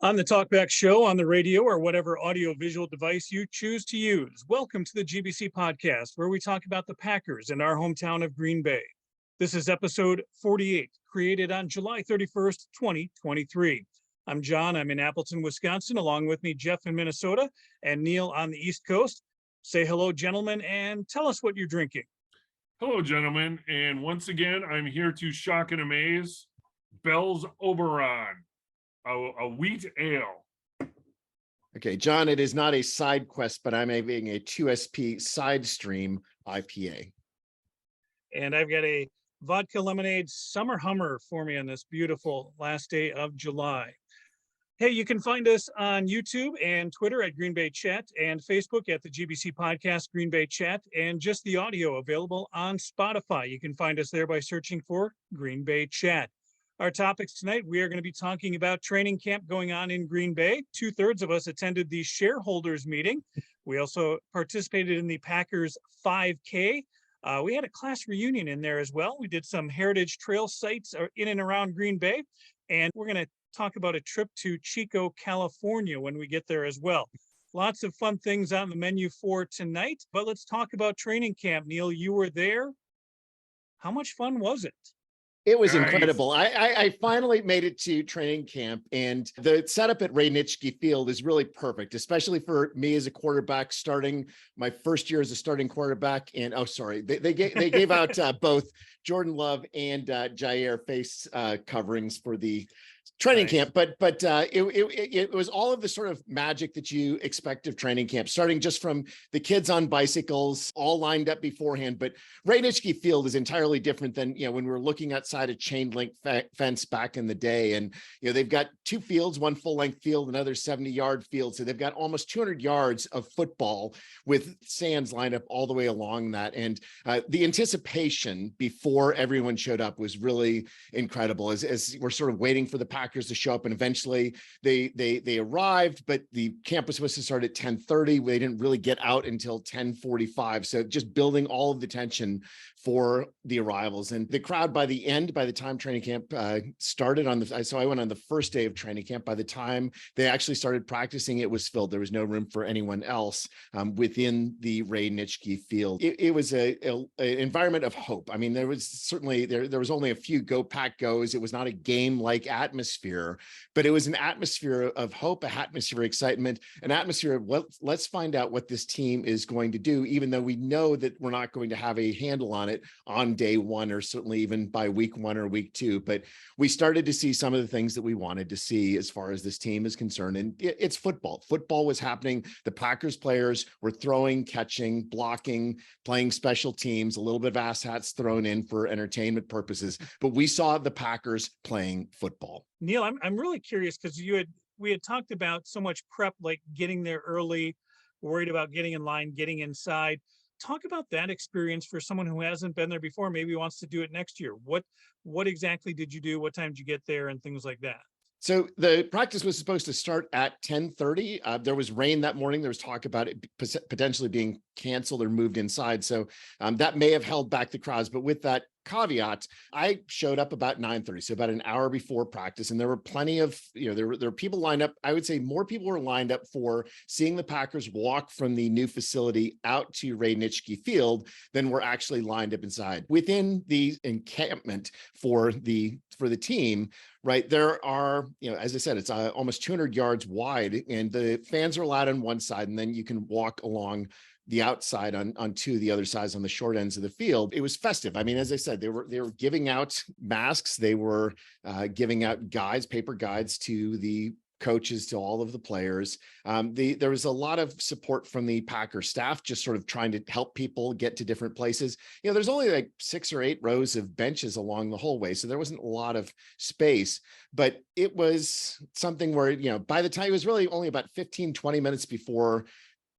On the Talkback Show, on the radio, or whatever audiovisual device you choose to use. Welcome to the GBC podcast, where we talk about the Packers in our hometown of Green Bay. This is episode 48, created on July 31st, 2023. I'm John. I'm in Appleton, Wisconsin. Along with me, Jeff in Minnesota, and Neil on the East Coast. Say hello, gentlemen, and tell us what you're drinking. Hello, gentlemen. And once again, I'm here to shock and amaze. Bell's Oberon. A wheat ale. Okay, John, it is not a side quest, but I'm having a 2SP side stream IPA. And I've got a vodka lemonade summer hummer for me on this beautiful last day of July. Hey, you can find us on YouTube and Twitter at Green Bay Chat and Facebook at the GBC Podcast Green Bay Chat, and just the audio available on Spotify. You can find us there by searching for Green Bay Chat. Our topics tonight, we are going to be talking about training camp going on in Green Bay. 2/3 of us attended the shareholders meeting. We also participated in the Packers 5K. We had a class reunion in there as well. We did some heritage trail sites in and around Green Bay. And we're going to talk about a trip to Chico, California when we get there as well. Lots of fun things on the menu for tonight. But let's talk about training camp. Neil, you were there. How much fun was it? It was Nice. incredible. I finally made it to training camp, and the setup at Ray Nitschke Field is really perfect, especially for me as a quarterback starting my first year as a starting quarterback. And they gave out both Jordan Love and Jair face coverings for the training camp, but it was all of the sort of magic that you expect of training camp, starting just from the kids on bicycles all lined up beforehand. But Ray Nitschke Field is entirely different than, when we were looking outside a chain link fence back in the day. And, they've got two fields, one full length field, another 70-yard field. So they've got almost 200 yards of football with stands lined up all the way along that. And the anticipation before everyone showed up was really incredible as we're sort of waiting for the Packers to show up, and eventually they arrived, but the camp was supposed to start at 10:30. They didn't really get out until 10:45. So just building all of the tension for the arrivals. And the crowd by the time training camp started so I went on the first day of training camp. By the time they actually started practicing, it was filled. There was no room for anyone else within the Ray Nitschke Field. It was an environment of hope. I mean, there was certainly, there was only a few go Pack goes. It was not a game-like atmosphere, but it was an atmosphere of hope, an atmosphere of excitement, an atmosphere of let's find out what this team is going to do, even though we know that we're not going to have a handle on it on day one, or certainly even by week one or week two. But we started to see some of the things that we wanted to see as far as this team is concerned. And it's football. Football was happening. The Packers players were throwing, catching, blocking, playing special teams, a little bit of ass hats thrown in for entertainment purposes. But we saw the Packers playing football. Neil, I'm really curious because we had talked about so much prep, like getting there early, worried about getting in line, getting inside. Talk about that experience for someone who hasn't been there before, maybe wants to do it next year. What exactly did you do? What time did you get there and things like that? So the practice was supposed to start at 10:30. There was rain that morning. There was talk about it potentially being canceled or moved inside. So that may have held back the crowds. But with that caveat, I showed up about 9:30, so about an hour before practice, and there were plenty of, there were people lined up. I would say more people were lined up for seeing the Packers walk from the new facility out to Ray Nitschke Field than were actually lined up inside. Within the encampment for the team, right, there are, as I said, it's almost 200 yards wide, and the fans are allowed on one side, and then you can walk along the outside on two of the other sides on the short ends of the field. It was festive. I mean, as I said, they were giving out masks. They were giving out guides, paper guides to the coaches, to all of the players. There was a lot of support from the Packer staff, just sort of trying to help people get to different places. There's only like 6 or 8 rows of benches along the whole way, so there wasn't a lot of space, but it was something where, by the time, it was really only about 15, 20 minutes before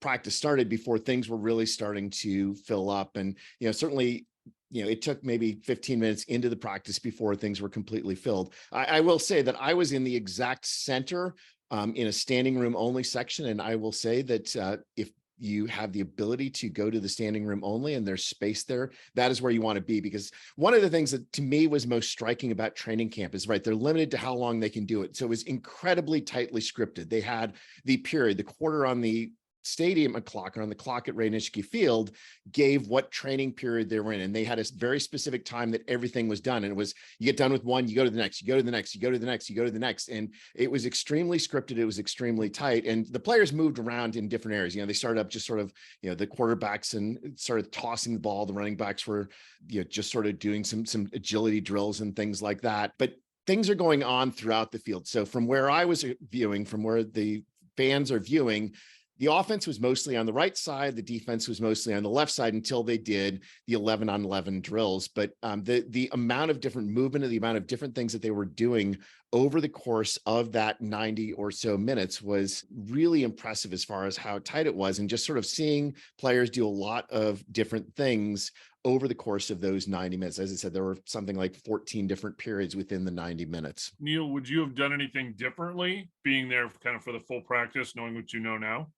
practice started, before things were really starting to fill up. And, certainly, it took maybe 15 minutes into the practice before things were completely filled. I will say that I was in the exact center in a standing room only section. And I will say that if you have the ability to go to the standing room only and there's space there, that is where you want to be. Because one of the things that to me was most striking about training camp is, right, they're limited to how long they can do it. So it was incredibly tightly scripted. They had the period, the quarter on the stadium clock, or on the clock at Ray Nitschke Field, gave what training period they were in. And they had a very specific time that everything was done. And it was, you get done with one, you go to the next, you go to the next, you go to the next, you go to the next. And it was extremely scripted. It was extremely tight. And the players moved around in different areas. They started up just sort of, the quarterbacks and started tossing the ball. The running backs were, just sort of doing some agility drills and things like that. But things are going on throughout the field. So from where I was viewing, from where the fans are viewing, the offense was mostly on the right side. The defense was mostly on the left side until they did the 11-on-11 drills. But the amount of different movement and the amount of different things that they were doing over the course of that 90 or so minutes was really impressive as far as how tight it was. And just sort of seeing players do a lot of different things over the course of those 90 minutes. As I said, there were something like 14 different periods within the 90 minutes. Neil, would you have done anything differently being there kind of for the full practice, knowing what you know now?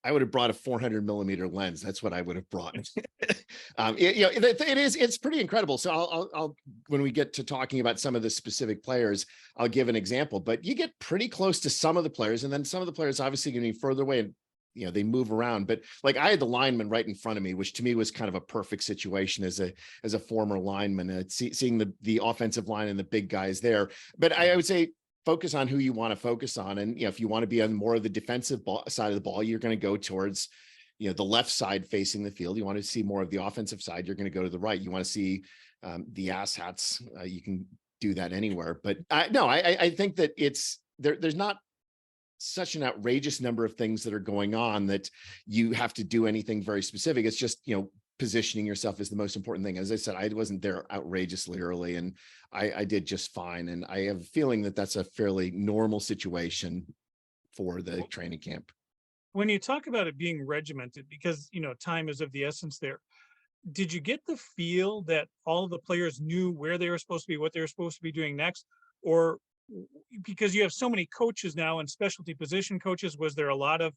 I would have brought a 400 millimeter lens. That's what I would have brought. It's pretty incredible. So I'll, when we get to talking about some of the specific players, I'll give an example, but you get pretty close to some of the players. And then some of the players obviously going to be further away and, they move around, but like I had the lineman right in front of me, which to me was kind of a perfect situation as a former lineman, seeing the offensive line and the big guys there. But I would say, focus on who you want to focus on. And, if you want to be on more of the defensive side of the ball, you're going to go towards, the left side facing the field. You want to see more of the offensive side, you're going to go to the right. You want to see the ass hats. You can do that anywhere. But I think that there's not such an outrageous number of things that are going on that you have to do anything very specific. It's just, positioning yourself is the most important thing. As I said, I wasn't there outrageously early and I did just fine. And I have a feeling that that's a fairly normal situation for the training camp. When you talk about it being regimented, because, time is of the essence there, did you get the feel that all of the players knew where they were supposed to be, what they were supposed to be doing next? Or because you have so many coaches now and specialty position coaches, was there a lot of,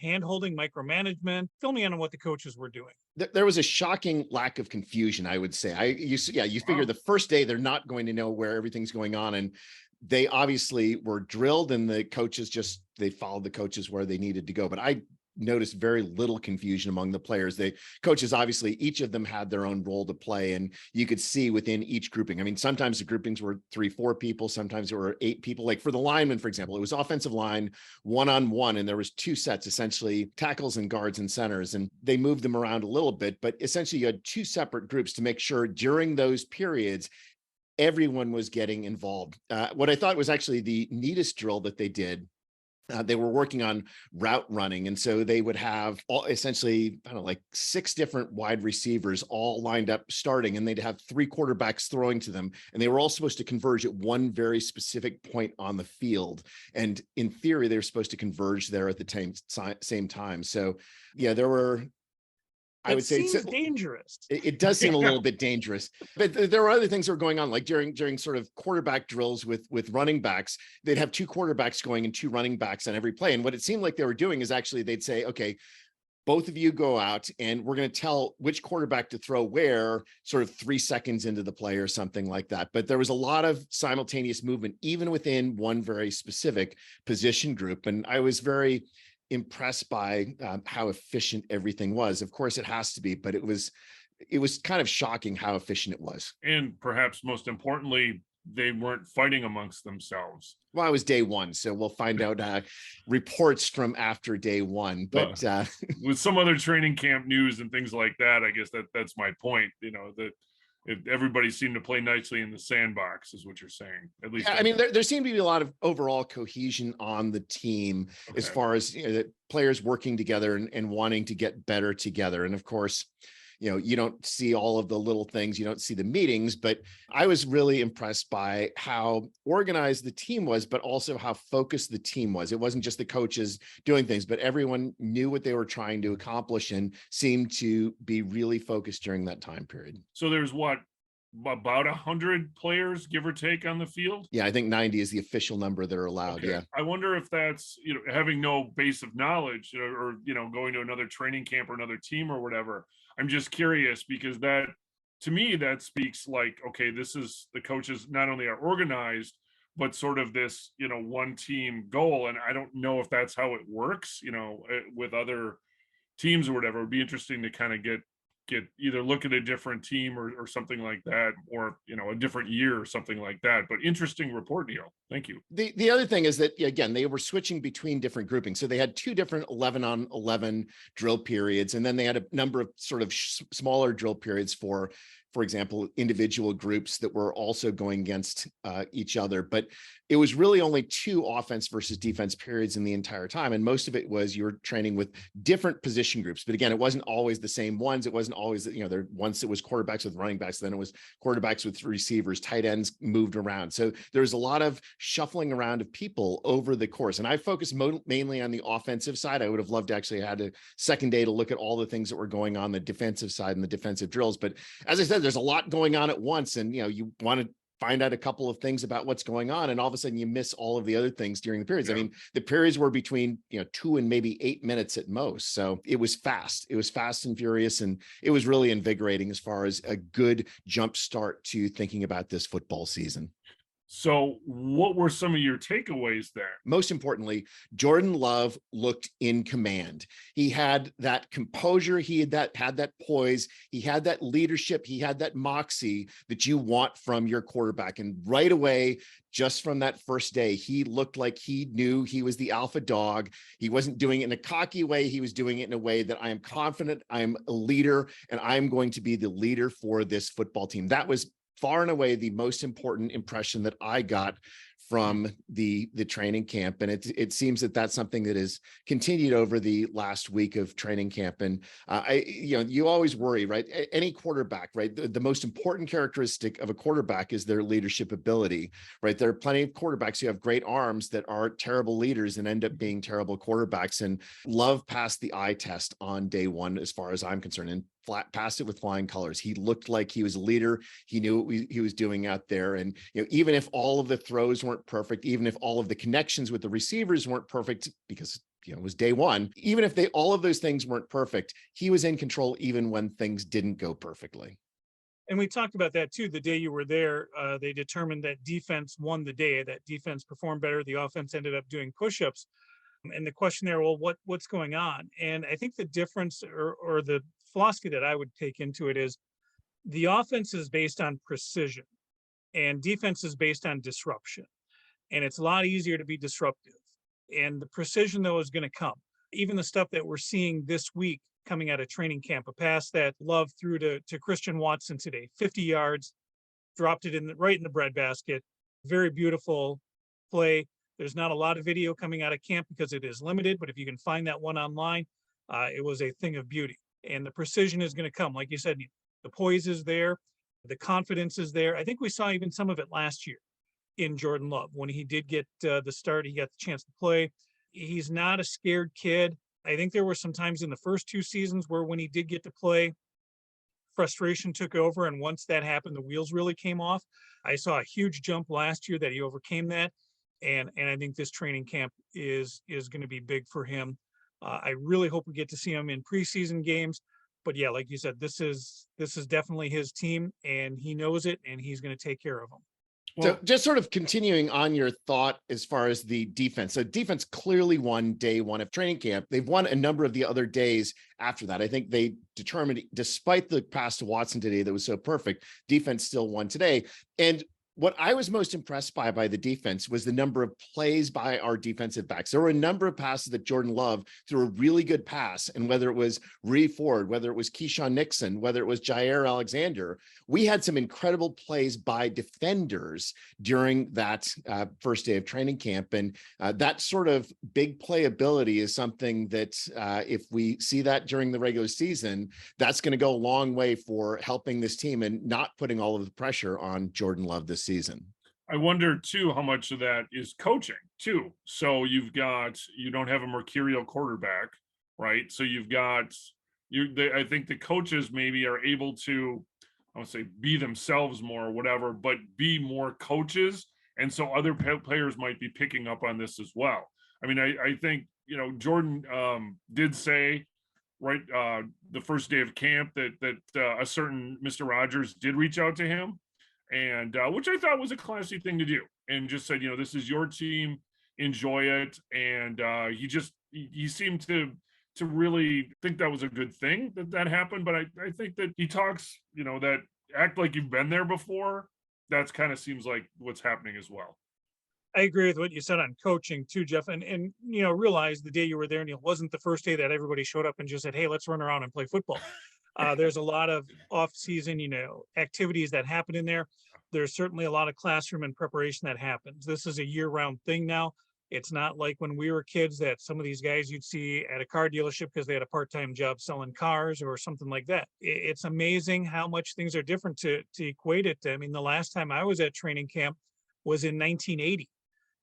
hand-holding, micromanagement? Fill me in on what the coaches were doing. There was a shocking lack of confusion, I would say. You figure the first day they're not going to know where everything's going on. And they obviously were drilled and the coaches they followed the coaches where they needed to go. But I noticed very little confusion among the players. The coaches, obviously, each of them had their own role to play. And you could see within each grouping. I mean, sometimes the groupings were 3-4 people. Sometimes there were 8 people. Like for the linemen, for example, it was offensive line, 1-on-1. And there was 2 sets, essentially tackles and guards and centers. And they moved them around a little bit, but essentially you had 2 separate groups to make sure during those periods, everyone was getting involved. What I thought was actually the neatest drill that they did, they were working on route running. And so they would have essentially, 6 different wide receivers all lined up starting, and they'd have 3 quarterbacks throwing to them. And they were all supposed to converge at one very specific point on the field. And in theory, they were supposed to converge there at the same time. So there were, I would say it's dangerous. It does seem a little bit dangerous, but there were other things that were going on, like during sort of quarterback drills with running backs. They'd have 2 quarterbacks going and 2 running backs on every play. And what it seemed like they were doing is actually they'd say, okay, both of you go out and we're going to tell which quarterback to throw where, sort of 3 seconds into the play or something like that. But there was a lot of simultaneous movement, even within one very specific position group. And I was very impressed by how efficient everything was. Of course, it has to be, but it was kind of shocking how efficient it was. And perhaps most importantly, they weren't fighting amongst themselves. Well, it was day 1, so we'll find out reports from after day 1. But with some other training camp news and things like that, I guess that's my point. That everybody seemed to play nicely in the sandbox, is what you're saying. At least, I mean, there seemed to be a lot of overall cohesion on the team, as far as the players working together and wanting to get better together. And of course, you don't see all of the little things, you don't see the meetings, but I was really impressed by how organized the team was, but also how focused the team was. It wasn't just the coaches doing things, but everyone knew what they were trying to accomplish and seemed to be really focused during that time period. So there's about 100 players, give or take, on the field. Yeah, I think 90 is the official number that are allowed. Okay. Yeah. I wonder if that's, having no base of knowledge, or going to another training camp or another team or whatever. I'm just curious, because that, to me, that speaks like, okay, this is, the coaches not only are organized, but sort of this, one team goal. And I don't know if that's how it works, with other teams or whatever. It'd be interesting to kind of get either look at a different team or something like that, or a different year or something like that. But interesting report, Neil. Thank you. The other thing is that, again, they were switching between different groupings. So they had two different 11-on-11 drill periods, and then they had a number of sort of smaller drill periods for example, individual groups that were also going against each other. But it was really only 2 offense versus defense periods in the entire time. And most of it was you were training with different position groups. But again, it wasn't always the same ones. It wasn't always, there once it was quarterbacks with running backs, then it was quarterbacks with receivers, tight ends moved around. So there's a lot of shuffling around of people over the course. And I focused mainly on the offensive side. I would have loved to actually had a second day to look at all the things that were going on the defensive side and the defensive drills. But as I said, there's a lot going on at once, and you want to find out a couple of things about what's going on, and all of a sudden you miss all of the other things during the periods. Yeah. I mean, the periods were between 2 and maybe 8 minutes at most, so it was fast and furious, and it was really invigorating as far as a good jump start to thinking about this football season. So what were some of your takeaways there? Most importantly, Jordan Love looked in command. He had that composure. He had that poise. He had that leadership. He had that moxie that you want from your quarterback. And right away, just from that first day, he looked like he knew he was the alpha dog. He wasn't doing it in a cocky way. He was doing it in a way that I am confident, I'm a leader, and I'm going to be the leader for this football team. That was far and away the most important impression that I got from the training camp. And it seems that that's something that has continued over the last week of training camp. And you always worry, right? Any quarterback, right? The most important characteristic of a quarterback is their leadership ability, right? There are plenty of quarterbacks who have great arms that are terrible leaders and end up being terrible quarterbacks. And Love passed the eye test on day one, as far as I'm concerned, and passed it with flying colors. He looked like he was a leader. He knew what he was doing out there. And even if all of the throws weren't perfect, even if all of the connections with the receivers weren't perfect, because it was day one, even if all of those things weren't perfect, he was in control even when things didn't go perfectly. And we talked about that too. The day you were there, they determined that defense won the day. That defense performed better. The offense ended up doing push-ups. And the question there, well, what's going on? And I think the difference or the philosophy that I would take into it is the offense is based on precision and defense is based on disruption. And it's a lot easier to be disruptive. And the precision, though, is going to come. Even the stuff that we're seeing this week coming out of training camp, a pass that Love threw to Christian Watson today, 50 yards, dropped it right in the breadbasket. Very beautiful play. There's not a lot of video coming out of camp because it is limited, but if you can find that one online, it was a thing of beauty. And the precision is going to come. Like you said, the poise is there. The confidence is there. I think we saw even some of it last year in Jordan Love. When he did get the start, he got the chance to play. He's not a scared kid. I think there were some times in the first 2 seasons where when he did get to play, frustration took over. And once that happened, the wheels really came off. I saw a huge jump last year that he overcame that. And I think this training camp is going to be big for him. I really hope we get to see him in preseason games. But yeah, like you said, this is definitely his team, and he knows it, and he's going to take care of them. So just sort of continuing on your thought as far as the defense. So defense clearly won day one of training camp. They've won a number of the other days after that. I think they determined, despite the pass to Watson today that was so perfect, defense still won today. And what I was most impressed by the defense was the number of plays by our defensive backs. There were a number of passes that Jordan Love threw a really good pass, and whether it was Reed Ford, whether it was Keyshawn Nixon, whether it was Jair Alexander, we had some incredible plays by defenders during that first day of training camp. And that sort of big playability is something that if we see that during the regular season, that's going to go a long way for helping this team and not putting all of the pressure on Jordan Love this season. I wonder too how much of that is coaching too. So you don't have a mercurial quarterback, right? So I think the coaches maybe are able to I would say be themselves more or whatever, but be more coaches. And so other players might be picking up on this as well. I mean, I think, Jordan did say right the first day of camp that a certain Mr. Rodgers did reach out to him, and which I thought was a classy thing to do, and just said, this is your team, enjoy it. And he seemed to really think that was a good thing that happened. But I think that he talks, that act like you've been there before. That's kind of seems like what's happening as well. I agree with what you said on coaching too, Jeff. And realize the day you were there, Neil, wasn't the first day that everybody showed up and just said, "Hey, let's run around and play football." There's a lot of off-season, activities that happen in there. There's certainly a lot of classroom and preparation that happens. This is a year-round thing now. It's not like when we were kids that some of these guys you'd see at a car dealership because they had a part-time job selling cars or something like that. It's amazing how much things are different to equate it. I mean, the last time I was at training camp was in 1980.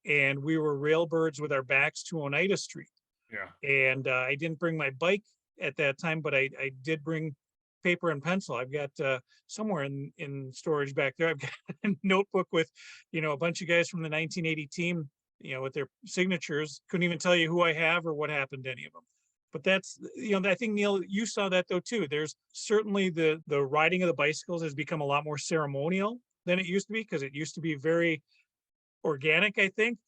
And we were railbirds with our backs to Oneida Street. Yeah. And I didn't bring my bike at that time, but I did bring paper and pencil. I've got somewhere in storage back there, I've got a notebook with, a bunch of guys from the 1980 team, with their signatures. Couldn't even tell you who I have or what happened to any of them. But that's, I think, Neil, you saw that though too. There's certainly the riding of the bicycles has become a lot more ceremonial than it used to be, because it used to be very organic, I think,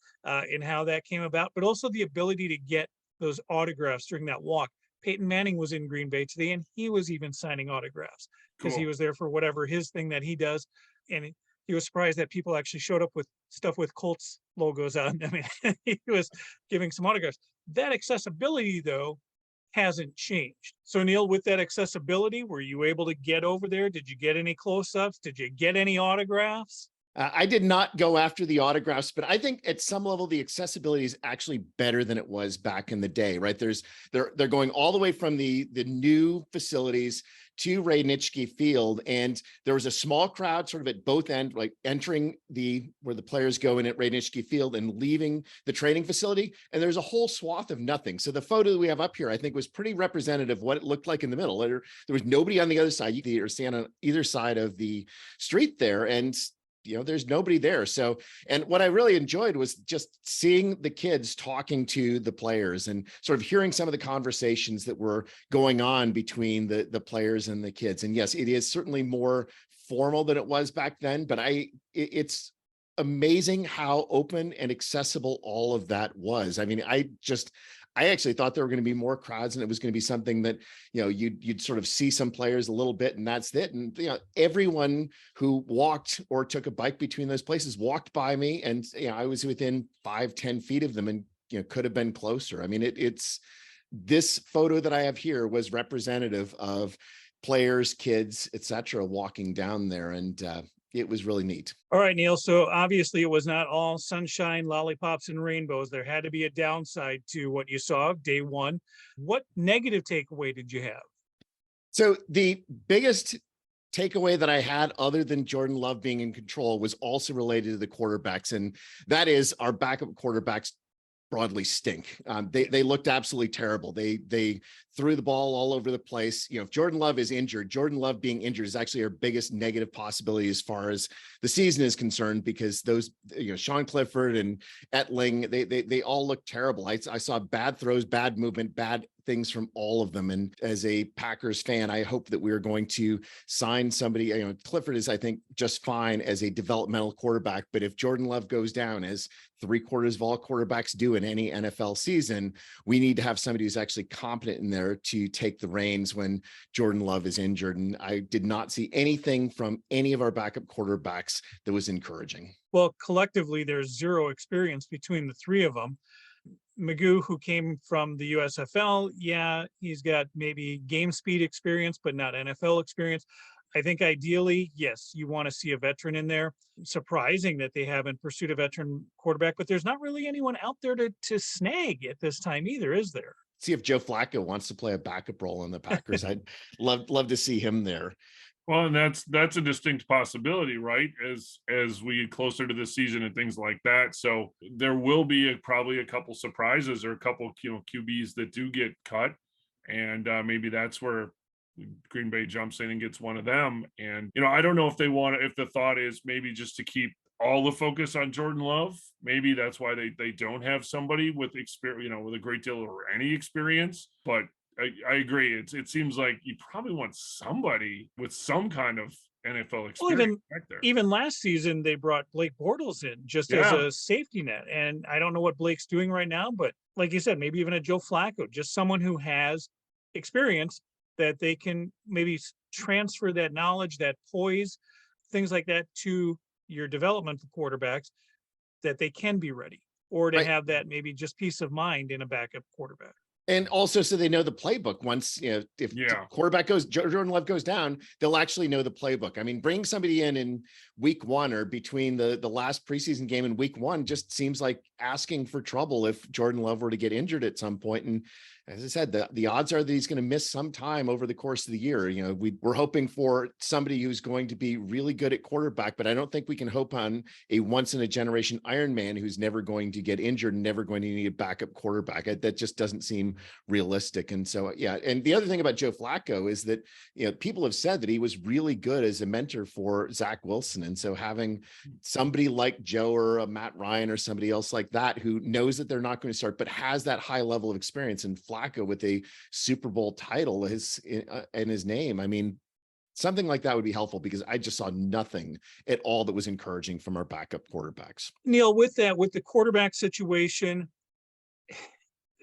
in how that came about, but also the ability to get those autographs during that walk. Peyton Manning was in Green Bay today, and he was even signing autographs because he was there for whatever his thing that he does. And he was surprised that people actually showed up with stuff with Colts logos on. I mean, he was giving some autographs. That accessibility, though, hasn't changed. So, Neil, with that accessibility, were you able to get over there? Did you get any close-ups? Did you get any autographs? I did not go after the autographs, but I think at some level the accessibility is actually better than it was back in the day, right? They're going all the way from the new facilities to Ray Nitschke Field, and there was a small crowd sort of at both ends, like entering where the players go in at Ray Nitschke Field and leaving the training facility, and there's a whole swath of nothing. So the photo that we have up here, I think, was pretty representative of what it looked like in the middle. There was nobody on the other side. You could stand on either side of the street there, and there's nobody there. So, and what I really enjoyed was just seeing the kids talking to the players and sort of hearing some of the conversations that were going on between the players and the kids. And yes, it is certainly more formal than it was back then, but it's amazing how open and accessible all of that was. I mean, I actually thought there were going to be more crowds, and it was going to be something that, you'd sort of see some players a little bit and that's it. And, everyone who walked or took a bike between those places walked by me, and, I was within 5-10 feet of them and, could have been closer. I mean, it's this photo that I have here was representative of players, kids, etc., walking down there. And, it was really neat. All right, Neil. So obviously it was not all sunshine, lollipops, and rainbows. There had to be a downside to what you saw day one. What negative takeaway did you have? So the biggest takeaway that I had, other than Jordan Love being in control, was also related to the quarterbacks. And that is, our backup quarterbacks broadly stink. They looked absolutely terrible. They threw the ball all over the place. If Jordan Love is injured, Jordan Love being injured is actually our biggest negative possibility as far as the season is concerned, because those, Sean Clifford and Etling, they all look terrible. I saw bad throws, bad movement, bad things from all of them. And as a Packers fan, I hope that we're going to sign somebody. Clifford is, I think, just fine as a developmental quarterback, but if Jordan Love goes down, as 3/4 of all quarterbacks do in any NFL season, we need to have somebody who's actually competent in there to take the reins when Jordan Love is injured. And I did not see anything from any of our backup quarterbacks that was encouraging. Well, collectively, there's zero experience between the three of them. Magoo, who came from the USFL, yeah, he's got maybe game speed experience, but not NFL experience. I think ideally, yes, you want to see a veteran in there. Surprising that they haven't pursued a veteran quarterback, but there's not really anyone out there to snag at this time either, is there? See if Joe Flacco wants to play a backup role in the Packers. I'd love to see him there. Well, and that's a distinct possibility, right? As we get closer to the season and things like that. So there will be probably a couple surprises or a couple QBs that do get cut, and maybe that's where Green Bay jumps in and gets one of them. And, you know, I don't know if they want to, if the thought is maybe just to keep all the focus on Jordan Love. Maybe that's why they don't have somebody with experience, you know, with a great deal or any experience. But I agree. It seems like you probably want somebody with some kind of NFL Well, experience back there. even last season, they brought Blake Bortles in just as Yeah. a safety net. And I don't know what Blake's doing right now, but like you said, maybe even a Joe Flacco, just someone who has experience that they can maybe transfer that knowledge, that poise, things like that to your development for quarterbacks, that they can be ready, or to Right. have that maybe just peace of mind in a backup quarterback. And also, so they know the playbook. Once, you know, if Yeah. quarterback goes, Jordan Love goes down, they'll actually know the playbook. I mean, bringing somebody in week one or between the last preseason game and week one just seems like asking for trouble if Jordan Love were to get injured at some point. And as I said, the odds are that he's going to miss some time over the course of the year. You know, we're hoping for somebody who's going to be really good at quarterback, but I don't think we can hope on a once in a generation Iron Man who's never going to get injured and never going to need a backup quarterback. That just doesn't seem realistic. And so, yeah. And the other thing about Joe Flacco is that, you know, people have said that he was really good as a mentor for Zach Wilson. And so having somebody like Joe or a Matt Ryan or somebody else like that, who knows that they're not going to start, but has that high level of experience, and Flacco with a Super Bowl title in his name. I mean, something like that would be helpful, because I just saw nothing at all that was encouraging from our backup quarterbacks. Neil, with the quarterback situation,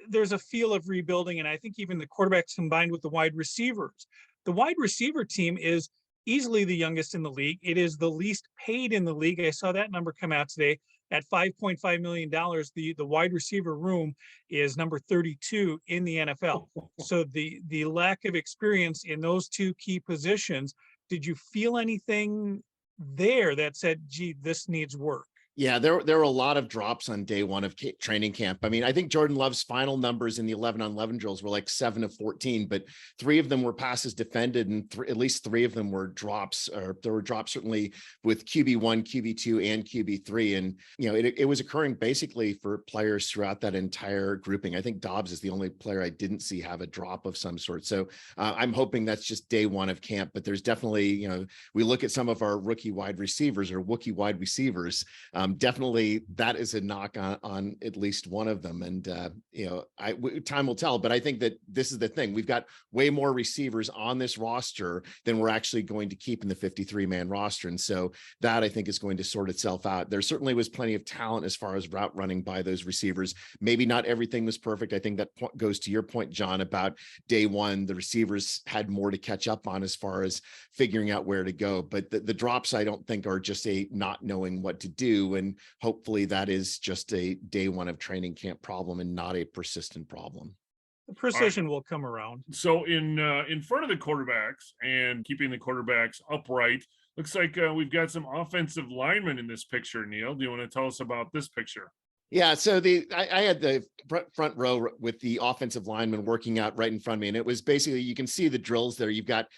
there's a feel of rebuilding. And I think even the quarterbacks combined with the wide receivers, the wide receiver team is easily the youngest in the league. It is the least paid in the league. I saw that number come out today at $5.5 million. The wide receiver room is number 32 in the NFL. So the lack of experience in those two key positions, did you feel anything there that said, gee, this needs work? Yeah, there were a lot of drops on day one of training camp. I mean, I think Jordan Love's final numbers in the 11-on-11 drills were like 7 of 14, but 3 of them were passes defended, and at least 3 of them were drops. Or there were drops certainly with QB1, QB2, and QB3. And, you know, it was occurring basically for players throughout that entire grouping. I think Dobbs is the only player I didn't see have a drop of some sort. So I'm hoping that's just day one of camp. But there's definitely, you know, we look at some of our rookie wide receivers or Wookiee wide receivers. Definitely that is a knock on at least one of them. And, you know, time will tell, but I think that this is the thing. We've got way more receivers on this roster than we're actually going to keep in the 53-man roster. And so that, I think, is going to sort itself out. There certainly was plenty of talent as far as route running by those receivers. Maybe not everything was perfect. I think that goes to your point, John, about day one. The receivers had more to catch up on as far as figuring out where to go. But the drops, I don't think, are just a not knowing what to do. And hopefully that is just a day one of training camp problem and not a persistent problem. The precision will come around. So in front of the quarterbacks and keeping the quarterbacks upright, looks like we've got some offensive linemen in this picture. Neil, do you want to tell us about this picture? Yeah, so I had the front row with the offensive linemen working out right in front of me, and it was basically, you can see the drills there. You've got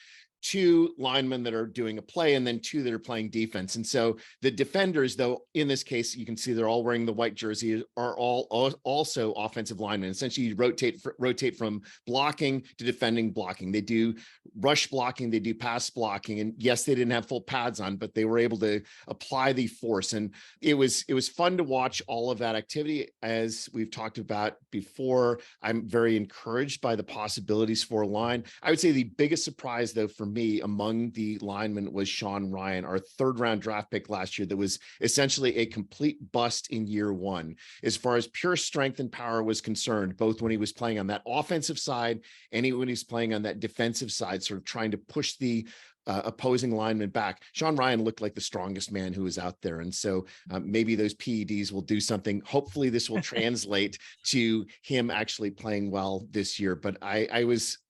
2 linemen that are doing a play and then 2 that are playing defense. And so the defenders, though, in this case, you can see they're all wearing the white jersey, are all also offensive linemen. Essentially, you rotate from blocking to defending blocking. They do rush blocking, they do pass blocking. And yes, they didn't have full pads on, but they were able to apply the force. And it was fun to watch all of that activity. As we've talked about before, I'm very encouraged by the possibilities for a line. I would say the biggest surprise, though, for me among the linemen was Sean Ryan, our 3rd round draft pick last year, that was essentially a complete bust in year one as far as pure strength and power was concerned, both when he was playing on that offensive side and when he's playing on that defensive side, sort of trying to push the opposing lineman back. Sean Ryan looked like the strongest man who was out there. And so maybe those PEDs will do something. Hopefully this will translate to him actually playing well this year. But I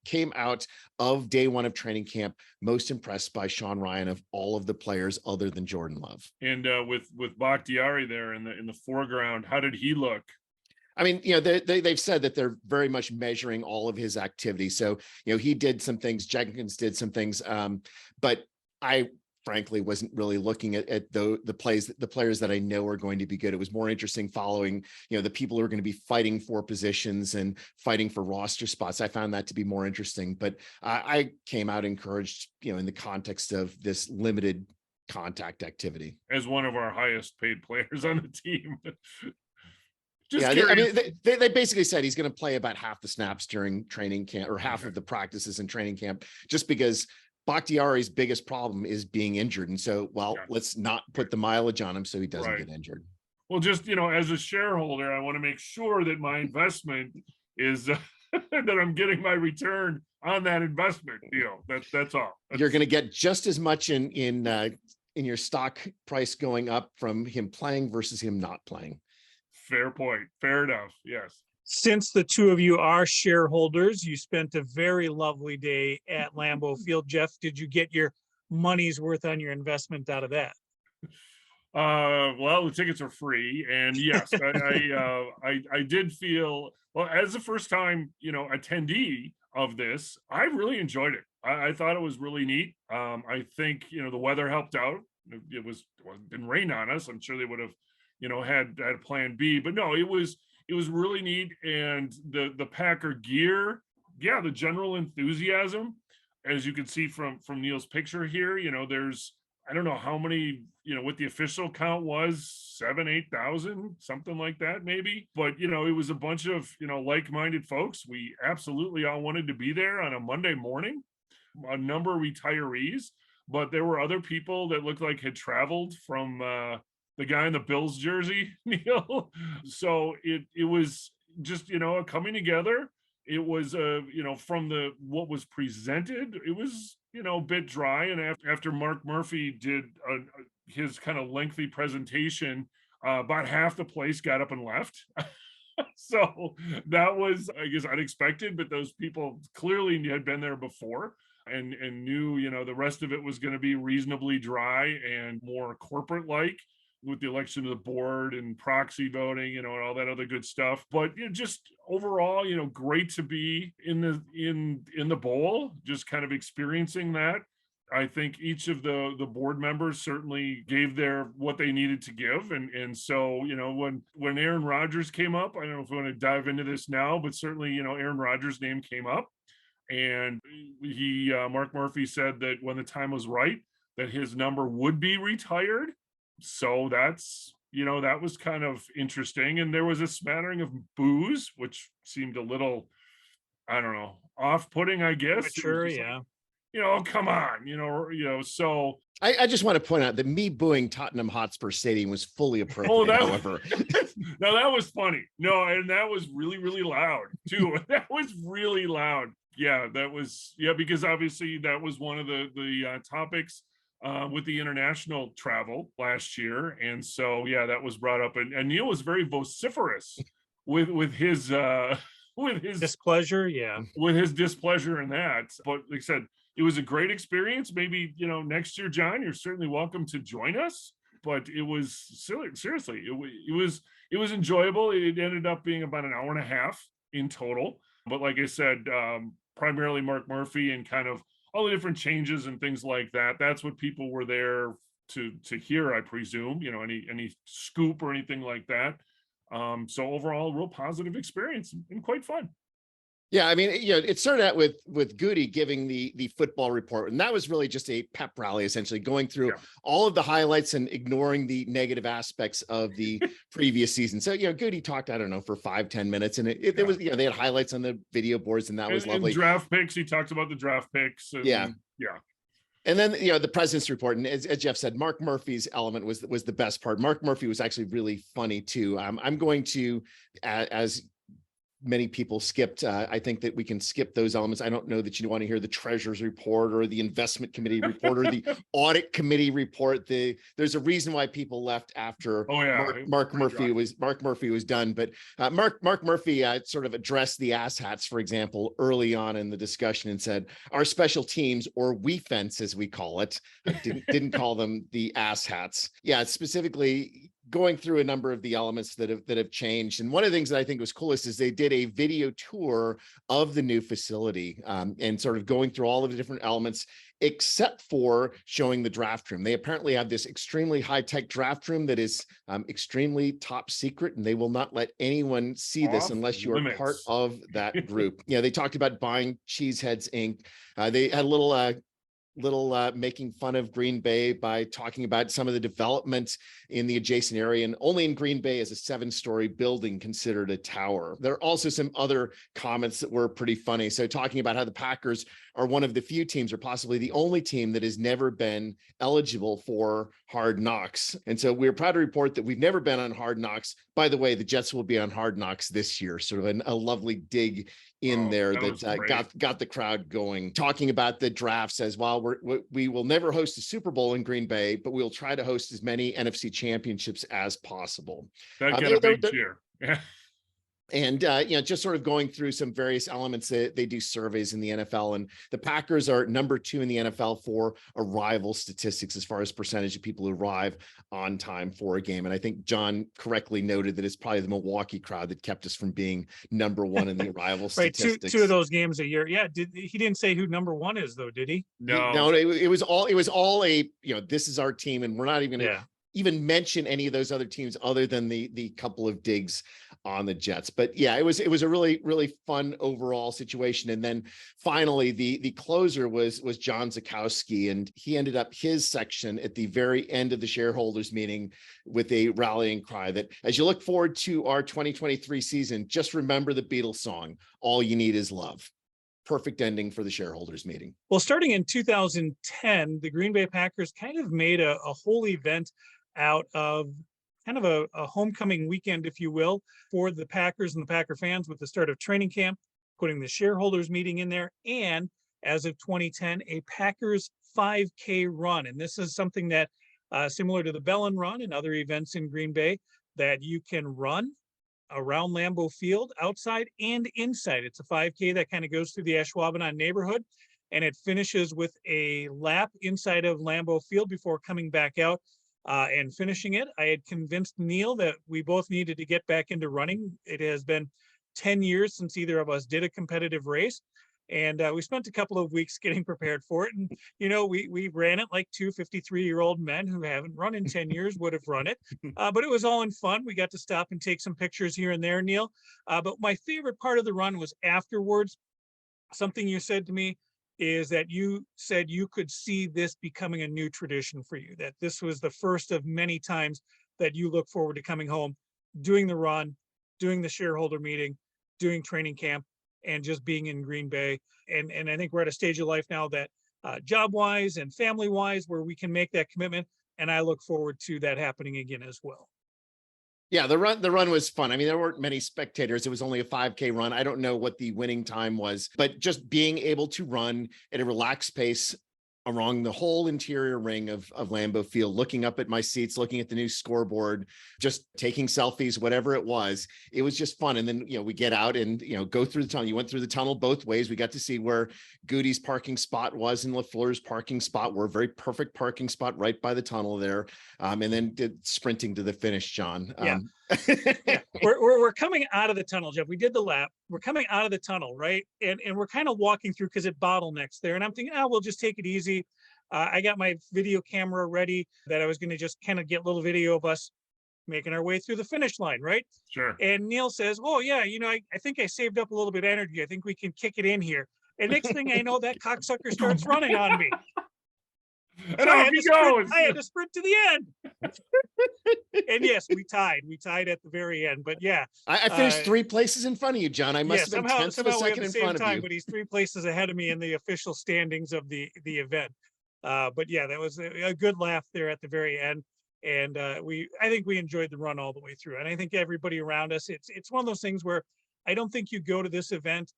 came out of day one of training camp most impressed by Sean Ryan of all of the players other than Jordan Love. And with Bakhtiari there in the foreground, how did he look? I mean, you know, they've said that they're very much measuring all of his activity. So, you know, he did some things, Jenkins did some things, but I frankly wasn't really looking at the players that I know are going to be good. It was more interesting following, the people who are going to be fighting for positions and fighting for roster spots. I found that to be more interesting, but I came out encouraged, in the context of this limited contact activity. As one of our highest paid players on the team. Just curious. They basically said he's going to play about half the snaps during training camp, or half of the practices in training camp, just because Bakhtiari's biggest problem is being injured. And so, let's not put the mileage on him so he doesn't get injured. Well, just, as a shareholder, I want to make sure that my investment is that I'm getting my return on that investment deal. That's all. You're going to get just as much in your stock price going up from him playing versus him not playing. Fair point. Fair enough. Yes. Since the two of you are shareholders, you spent a very lovely day at Lambeau Field. Jeff, did you get your money's worth on your investment out of that? Well, the tickets are free, and yes, I did feel, well, as the first time, attendee of this, I really enjoyed it. I thought it was really neat. I think, the weather helped out. It didn't rain on us. I'm sure they would have, had a plan B, but no, it was really neat. And the Packer gear, the general enthusiasm, as you can see from Neil's picture here, there's, I don't know how many, what the official count was, 7,000-8,000, something like that, maybe. But, it was a bunch of, like-minded folks. We absolutely all wanted to be there on a Monday morning, a number of retirees, but there were other people that looked like had traveled from, the guy in the Bills jersey, Neil. So it was just, a coming together. It was, from what was presented, it was, a bit dry. And after Mark Murphy did his kind of lengthy presentation, about half the place got up and left. So that was, I guess, unexpected, but those people clearly had been there before and knew, the rest of it was going to be reasonably dry and more corporate-like, with the election of the board and proxy voting, and all that other good stuff. But just overall, great to be in the bowl, just kind of experiencing that. I think each of the board members certainly gave what they needed to give. And so, when Aaron Rodgers came up, I don't know if we want to dive into this now, but certainly, Aaron Rodgers' name came up, and Mark Murphy said that when the time was right, that his number would be retired. So that's, that was kind of interesting. And there was a smattering of boos, which seemed a little, I don't know, off-putting, I guess. Sure, yeah. Come on, so. I just want to point out that me booing Tottenham Hotspur Stadium was fully appropriate, however. No, that was funny. No, and that was really, really loud, too. That was really loud. Yeah, because obviously that was one of the topics with the international travel last year. And so, that was brought up, and Neil was very vociferous with his displeasure. With his displeasure in that. But like I said, it was a great experience. Maybe, next year, John, you're certainly welcome to join us, but it was seriously, it was enjoyable. It ended up being about an hour and a half in total. But like I said, primarily Mark Murphy and kind of all the different changes and things like that. That's what people were there to hear, I presume, any scoop or anything like that. So overall, real positive experience and quite fun. Yeah, I mean, it started out with Goody giving the football report, and that was really just a pep rally, essentially going through all of the highlights and ignoring the negative aspects of the previous season. So, Goody talked, I don't know, for 5-10 minutes, and it was, they had highlights on the video boards, and that was lovely. And draft picks, he talked about the draft picks. And, yeah. And then, the president's report, and as Jeff said, Mark Murphy's element was the best part. Mark Murphy was actually really funny too. I'm going to, as many people skipped. I think that we can skip those elements. I don't know that you want to hear the treasurer's report or the investment committee report or the audit committee report. There's a reason why people left after Mark Murphy was done. But Mark Murphy sort of addressed the asshats, for example, early on in the discussion and said, our special teams, or we fence as we call it, didn't call them the asshats. Yeah, specifically going through a number of the elements that have changed. And one of the things that I think was coolest is they did a video tour of the new facility, and sort of going through all of the different elements, except for showing the draft room. They apparently have this extremely high-tech draft room that is extremely top secret, and they will not let anyone see this Off unless you are part limits. of that group. They talked about buying Cheeseheads Inc. They had a little making fun of Green Bay by talking about some of the developments in the adjacent area. And only in Green Bay is a 7-story building considered a tower. There are also some other comments that were pretty funny. So talking about how the Packers are one of the few teams, or possibly the only team, that has never been eligible for Hard Knocks. And so we're proud to report that we've never been on Hard Knocks. By the way, the Jets will be on Hard Knocks this year, sort of a lovely dig in there that got the crowd going. Talking about the drafts as well, we will never host a Super Bowl in Green Bay, but we'll try to host as many NFC championships as possible. That got a big cheer. Yeah. And just sort of going through some various elements that they do surveys in the NFL, and the Packers are number 2 in the NFL for arrival statistics as far as percentage of people who arrive on time for a game. And I think John correctly noted that it's probably the Milwaukee crowd that kept us from being number 1 in the arrival Right, statistics. two of those games a year. Yeah, he didn't say who number 1 is though, did he? No, it was all a this is our team, and we're not even going to even mention any of those other teams other than the couple of digs on the Jets. But yeah, it was a really, really fun overall situation. And then finally the closer was John Zakowski, and he ended up his section at the very end of the shareholders meeting with a rallying cry that, as you look forward to our 2023 season, just remember the Beatles song, "All You Need Is Love." Perfect ending for the shareholders meeting. Well, starting in 2010, the Green Bay Packers kind of made a whole event out of kind of a homecoming weekend, if you will, for the Packers and the Packer fans, with the start of training camp, putting the shareholders meeting in there, and as of 2010, a Packers 5K run. And this is something that similar to the Bellin Run and other events in Green Bay, that you can run around Lambeau Field, outside and inside. It's a 5K that kind of goes through the Ashwaubenon neighborhood, and it finishes with a lap inside of Lambeau Field before coming back out and finishing it. I had convinced Neil that we both needed to get back into running. It has been 10 years since either of us did a competitive race. And we spent a couple of weeks getting prepared for it. And, we ran it like 2 53-year-old men who haven't run in 10 years would have run it. But it was all in fun. We got to stop and take some pictures here and there, Neil. But my favorite part of the run was afterwards. Something you said to me is that you said you could see this becoming a new tradition for you, that this was the first of many times that you look forward to coming home, doing the run, doing the shareholder meeting, doing training camp, and just being in Green Bay. And I think we're at a stage of life now that job-wise and family-wise, where we can make that commitment. And I look forward to that happening again as well. Yeah, the run was fun. I mean, there weren't many spectators. It was only a 5K run. I don't know what the winning time was, but just being able to run at a relaxed pace around the whole interior ring of Lambeau Field, looking up at my seats, looking at the new scoreboard, just taking selfies, whatever it was just fun. And then, we get out and, go through the tunnel. You went through the tunnel both ways. We got to see where Goody's parking spot was and LaFleur's parking spot were. Very perfect parking spot right by the tunnel there. And then did sprinting to the finish, John. Yeah. Yeah. We're coming out of the tunnel, Jeff. We did the lap. We're coming out of the tunnel, right? And we're kind of walking through because it bottlenecks there. And I'm thinking, we'll just take it easy. I got my video camera ready that I was going to just kind of get a little video of us making our way through the finish line, right? Sure. And Neil says, "Oh yeah, I think I saved up a little bit of energy. I think we can kick it in here." And next thing I know, that cocksucker starts running on me. And so I had to sprint to the end. And yes, we tied. We tied at the very end. But yeah, I finished 3 places in front of you, John. I must have been tenths of a second in front of you. But he's 3 places ahead of me in the official standings of the event. But yeah, that was a good laugh there at the very end. And I think we enjoyed the run all the way through. And I think everybody around us, it's one of those things where I don't think you go to this event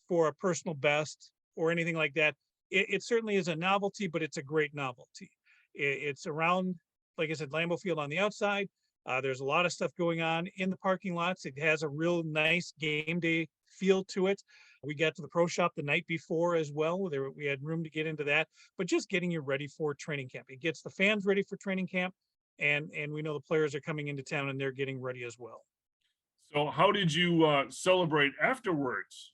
for a personal best or anything like that. It certainly is a novelty, but it's a great novelty. It's around, like I said, Lambeau Field on the outside. There's a lot of stuff going on in the parking lots. It has a real nice game day feel to it. We got to the pro shop the night before as well. We had room to get into that, but just getting you ready for training camp. It gets the fans ready for training camp. and we know the players are coming into town and they're getting ready as well. So how did you celebrate afterwards?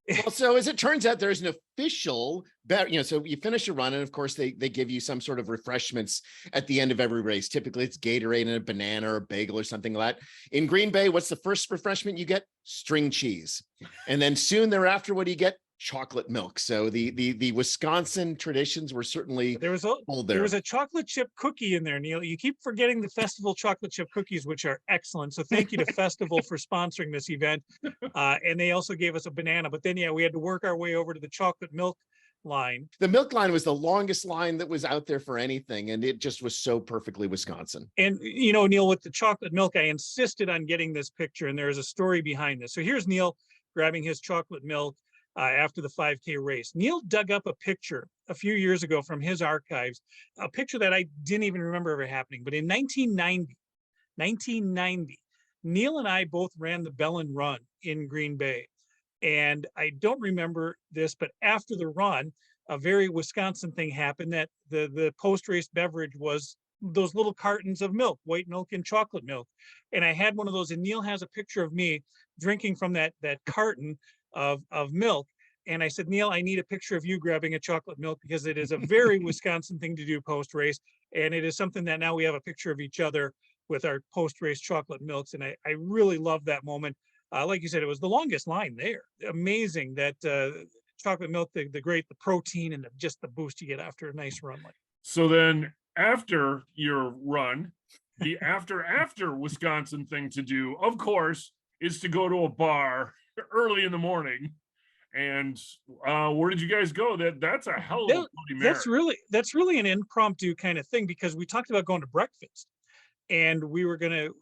Well, so as it turns out, there's an official bet, so you finish a run, and of course they give you some sort of refreshments at the end of every race. Typically it's Gatorade and a banana or a bagel or something like that. In Green Bay, what's the first refreshment you get? String cheese. And then soon thereafter, what do you get? Chocolate milk. So the Wisconsin traditions were certainly There was a chocolate chip cookie in there, Neil. You keep forgetting the Festival chocolate chip cookies, which are excellent. So thank you to Festival for sponsoring this event. And they also gave us a banana. But then, we had to work our way over to the chocolate milk line. The milk line was the longest line that was out there for anything, and it just was so perfectly Wisconsin. And, Neil, with the chocolate milk, I insisted on getting this picture, and there is a story behind this. So here's Neil grabbing his chocolate milk after the 5K race. Neil dug up a picture a few years ago from his archives, a picture that I didn't even remember ever happening. But in 1990, Neil and I both ran the Bellin Run in Green Bay. And I don't remember this, but after the run, a very Wisconsin thing happened, that the post-race beverage was those little cartons of milk, white milk and chocolate milk. And I had one of those, and Neil has a picture of me drinking from that carton of milk. And I said, Neil, I need a picture of you grabbing a chocolate milk, because it is a very Wisconsin thing to do post-race. And it is something that now we have a picture of each other with our post-race chocolate milks. And I really love that moment. Like you said, it was the longest line there. Amazing that chocolate milk, the protein and just the boost you get after a nice run. So then after your run, the after Wisconsin thing to do, of course, is to go to a bar early in the morning. And where did you guys go? That's a hell of a Bloody Mary. That's really an impromptu kind of thing, because we talked about going to breakfast, and we were going to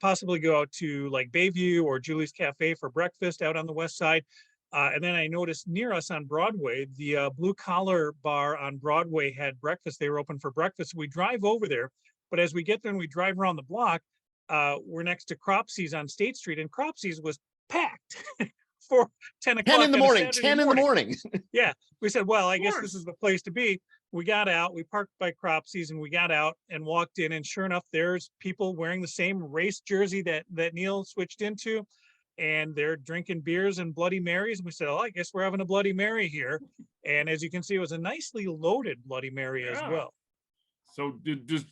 possibly go out to like Bayview or Julie's Cafe for breakfast out on the west side. And then I noticed near us on Broadway, the Blue Collar Bar on Broadway had breakfast. They were open for breakfast. We drive over there, but as we get there and we drive around the block, we're next to Cropsy's on State Street, and Cropsy's was packed for 10 o'clock. 10 in the morning, 10 in the morning. Yeah. We said, well, I guess this is the place to be. We got out, we parked by Cropsy's, and we got out and walked in, and sure enough, there's people wearing the same race jersey that Neil switched into, and they're drinking beers and Bloody Marys. And we said, oh, I guess we're having a Bloody Mary here. And as you can see, it was a nicely loaded Bloody Mary as well. So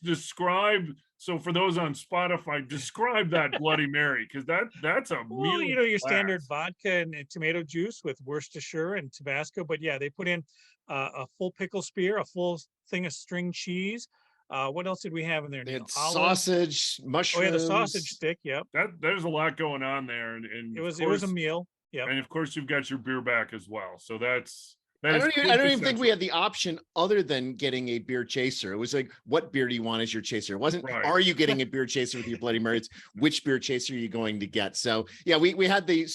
describe, so for those on Spotify, describe that Bloody Mary, because that's a well, meal your class. Standard vodka and tomato juice with Worcestershire and Tabasco. But yeah, they put in a full pickle spear, a full thing of string cheese. What else did we have in there? They had sausage, mushrooms. Oh yeah, the sausage stick. Yep. There's a lot going on there, and it was a meal. Yeah. And of course, you've got your beer back as well. So I don't even think we had the option other than getting a beer chaser. It was like, what beer do you want as your chaser? It wasn't, Are you getting a beer chaser with your Bloody Mary? It's which beer chaser are you going to get? So yeah, we had the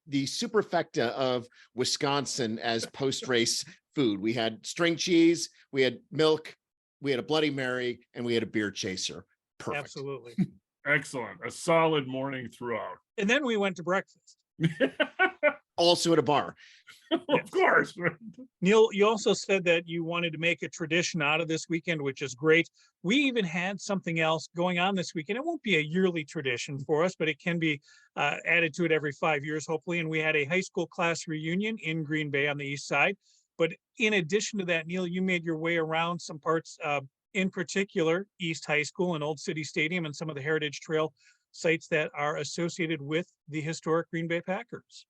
superfecta of Wisconsin as post-race food. We had string cheese, we had milk, we had a Bloody Mary, and we had a beer chaser. Perfect. Absolutely. Excellent. A solid morning throughout. And then we went to breakfast. Also at a bar. Of course. Neil, you also said that you wanted to make a tradition out of this weekend, which is great. We even had something else going on this weekend. It won't be a yearly tradition for us, but it can be added to it every 5 years, hopefully. And we had a high school class reunion in Green Bay on the east side. But in addition to that, Neil, you made your way around some parts, in particular, East High School and Old City Stadium and some of the Heritage Trail sites that are associated with the historic Green Bay Packers.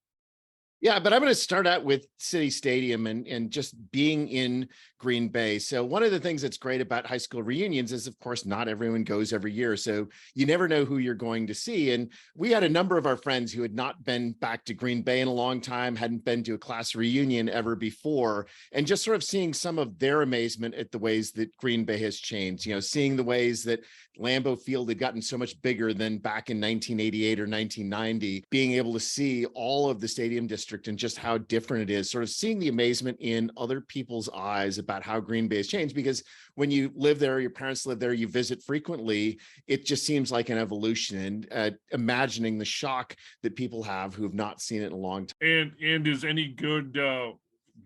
Yeah, but I'm going to start out with City Stadium and just being in Green Bay. So one of the things that's great about high school reunions is, of course, not everyone goes every year. So you never know who you're going to see. And we had a number of our friends who had not been back to Green Bay in a long time, hadn't been to a class reunion ever before, and just sort of seeing some of their amazement at the ways that Green Bay has changed, seeing the ways that Lambeau Field had gotten so much bigger than back in 1988 or 1990, being able to see all of the stadium district and just how different it is, sort of seeing the amazement in other people's eyes about how Green Bay has changed. Because when you live there, your parents live there, you visit frequently, it just seems like an evolution, and imagining the shock that people have who have not seen it in a long time. And is any good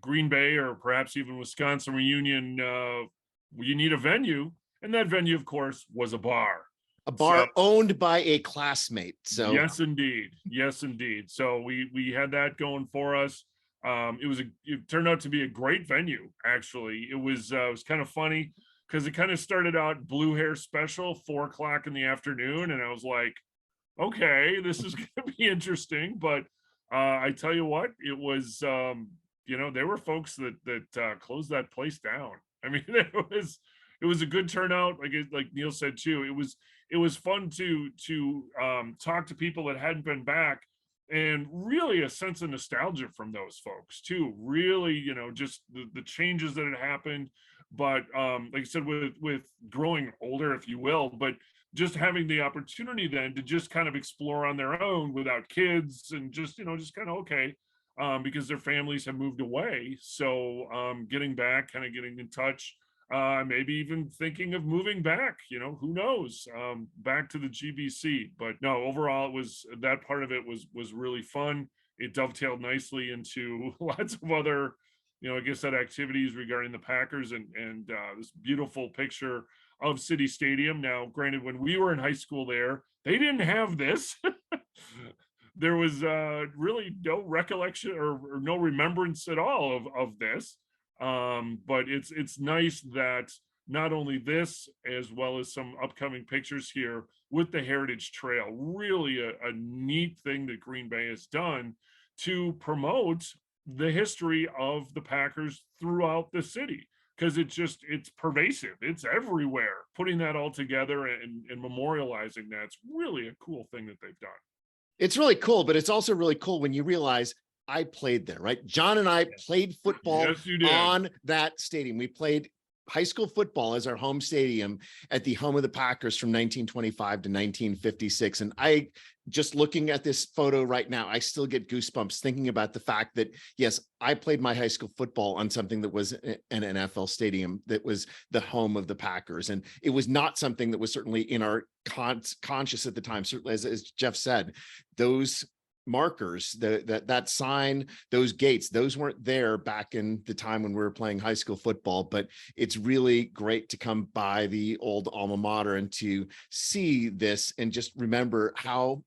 Green Bay or perhaps even Wisconsin reunion, you need a venue. And that venue, of course, was a bar. A bar So, owned by a classmate. So yes, indeed. Yes, indeed. So we had that going for us. It turned out to be a great venue, actually. It was kind of funny because it kind of started out blue hair special, 4 o'clock in the afternoon. And I was like, okay, this is gonna be interesting. But I tell you what, it was there were folks that closed that place down. I mean, it was a good turnout. Like Neil said too, it was fun to talk to people that hadn't been back, and really a sense of nostalgia from those folks too. Really, just the changes that had happened. But like I said, with growing older, if you will, but just having the opportunity then to just kind of explore on their own without kids, and just kind of okay, because their families have moved away. So getting back, kind of getting in touch, maybe even thinking of moving back, who knows, back to the GBC. But no, overall, that part of it was really fun. It dovetailed nicely into lots of other, like I said, activities regarding the Packers, and this beautiful picture of City Stadium. Now, granted, when we were in high school there, they didn't have this. There was really no recollection or no remembrance at all of this. But it's nice that not only this, as well as some upcoming pictures here with the Heritage Trail, really a neat thing that Green Bay has done to promote the history of the Packers throughout the city, because it's pervasive, it's everywhere. Putting that all together and memorializing that's really a cool thing that they've done. it's really cool, but it's also really cool when you realize I played there, right? John and I played football Yes, you did. on that stadium. We played high school football as our home stadium at the home of the Packers from 1925 to 1956. And I, just looking at this photo right now, I still get goosebumps thinking about the fact that, yes, I played my high school football on something that was an NFL stadium that was the home of the Packers. And it was not something that was certainly in our conscious at the time. Certainly, as Jeff said, those markers, that sign, those gates, those weren't there back in the time when we were playing high school football. But it's really great to come by the old alma mater and to see this and just remember how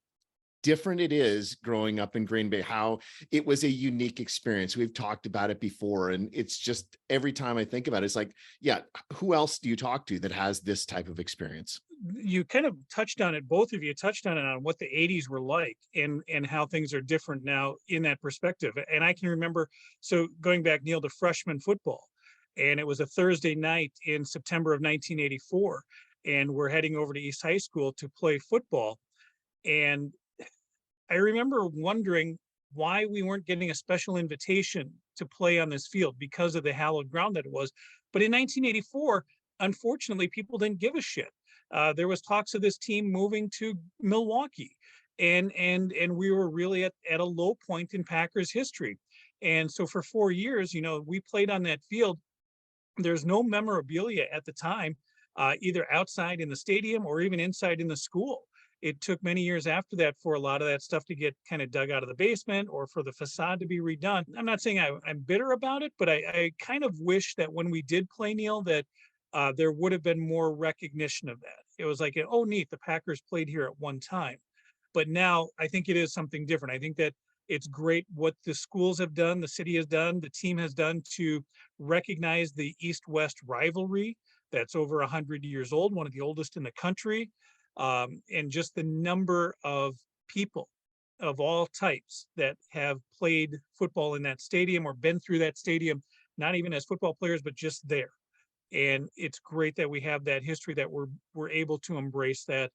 different it is growing up in Green Bay, how it was a unique experience. We've talked about it before, and it's just every time I think about it, it's like, yeah, who else do you talk to that has this type of experience? You kind of touched on it, both of you touched on it, on what the 80s were like, and how things are different now in that perspective. And I can remember, so going back, Neil, to freshman football, and it was a Thursday night in September of 1984, and we're heading over to East High School to play football. And I remember wondering why we weren't getting a special invitation to play on this field because of the hallowed ground that it was. But in 1984, unfortunately, people didn't give a shit. There was talks of this team moving to Milwaukee, and we were really at a low point in Packers history. And so for 4 years, we played on that field. There's no memorabilia at the time, either outside in the stadium or even inside in the school. It took many years after that for a lot of that stuff to get kind of dug out of the basement, or for the facade to be redone. I'm not saying I'm bitter about it, but I kind of wish that when we did play, Neil, that there would have been more recognition of that. It was like, oh, neat, the Packers played here at one time. But now I think it is something different. I think that it's great what the schools have done, the city has done, the team has done to recognize the East-West rivalry that's over 100 years old, one of the oldest in the country. And just the number of people of all types that have played football in that stadium or been through that stadium, not even as football players, but just there. And it's great that we have that history, that we're able to embrace that.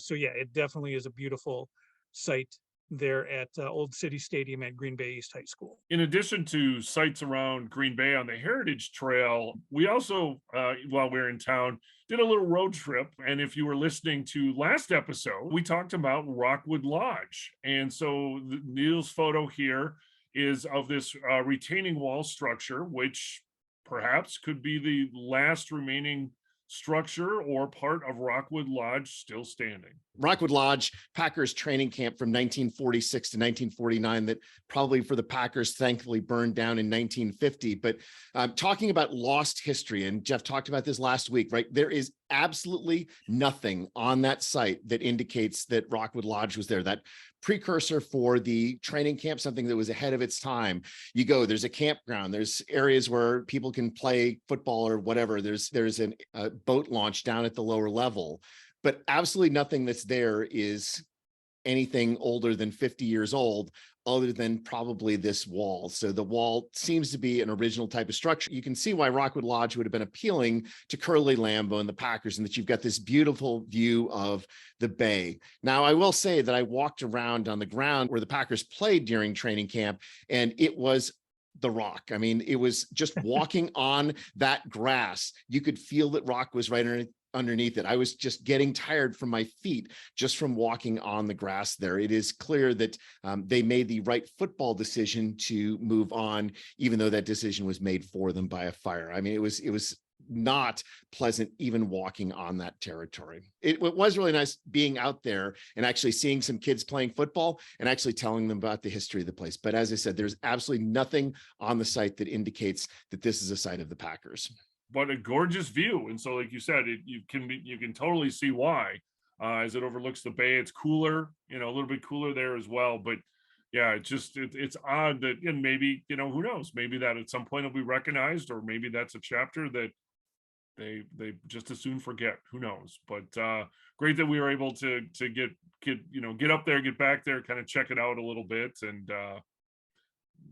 So yeah, it definitely is a beautiful site there at Old City Stadium at Green Bay East High School. In addition to sites around Green Bay on the Heritage Trail, we also, while we were in town, did a little road trip. And if you were listening to last episode, we talked about Northwood Lodge. And so Neil's photo here is of this retaining wall structure, which perhaps could be the last remaining structure or part of Rockwood Lodge still standing? Rockwood Lodge, Packers training camp from 1946 to 1949 that probably for the Packers thankfully burned down in 1950. But talking about lost history, and Jeff talked about this last week, right? There is absolutely nothing on that site that indicates that Rockwood Lodge was there. That precursor for the training camp, something that was ahead of its time. You go, there's a campground, there's areas where people can play football or whatever. There's a boat launch down at the lower level. But absolutely nothing that's there is anything older than 50 years old, other than probably this wall. So the wall seems to be an original type of structure. You can see why Rockwood Lodge would have been appealing to Curly Lambeau and the Packers, and that you've got this beautiful view of the bay. Now, I will say that I walked around on the ground where the Packers played during training camp, and it was the rock. I mean, it was just walking on that grass. You could feel that rock was right underneath it. I was just getting tired from my feet just from walking on the grass there. It is clear that they made the right football decision to move on, even though that decision was made for them by a fire. I mean, it was not pleasant even walking on that territory. It was really nice being out there and actually seeing some kids playing football and actually telling them about the history of the place. But as I said, there's absolutely nothing on the site that indicates that this is a site of the Packers. But a gorgeous view, and so like you said, you can totally see why, as it overlooks the bay. It's cooler, a little bit cooler there as well. But yeah, it's odd that, and maybe, who knows, maybe that at some point it'll be recognized, or maybe that's a chapter that they just as soon forget. Who knows? But great that we were able to get up there, get back there, kind of check it out a little bit, and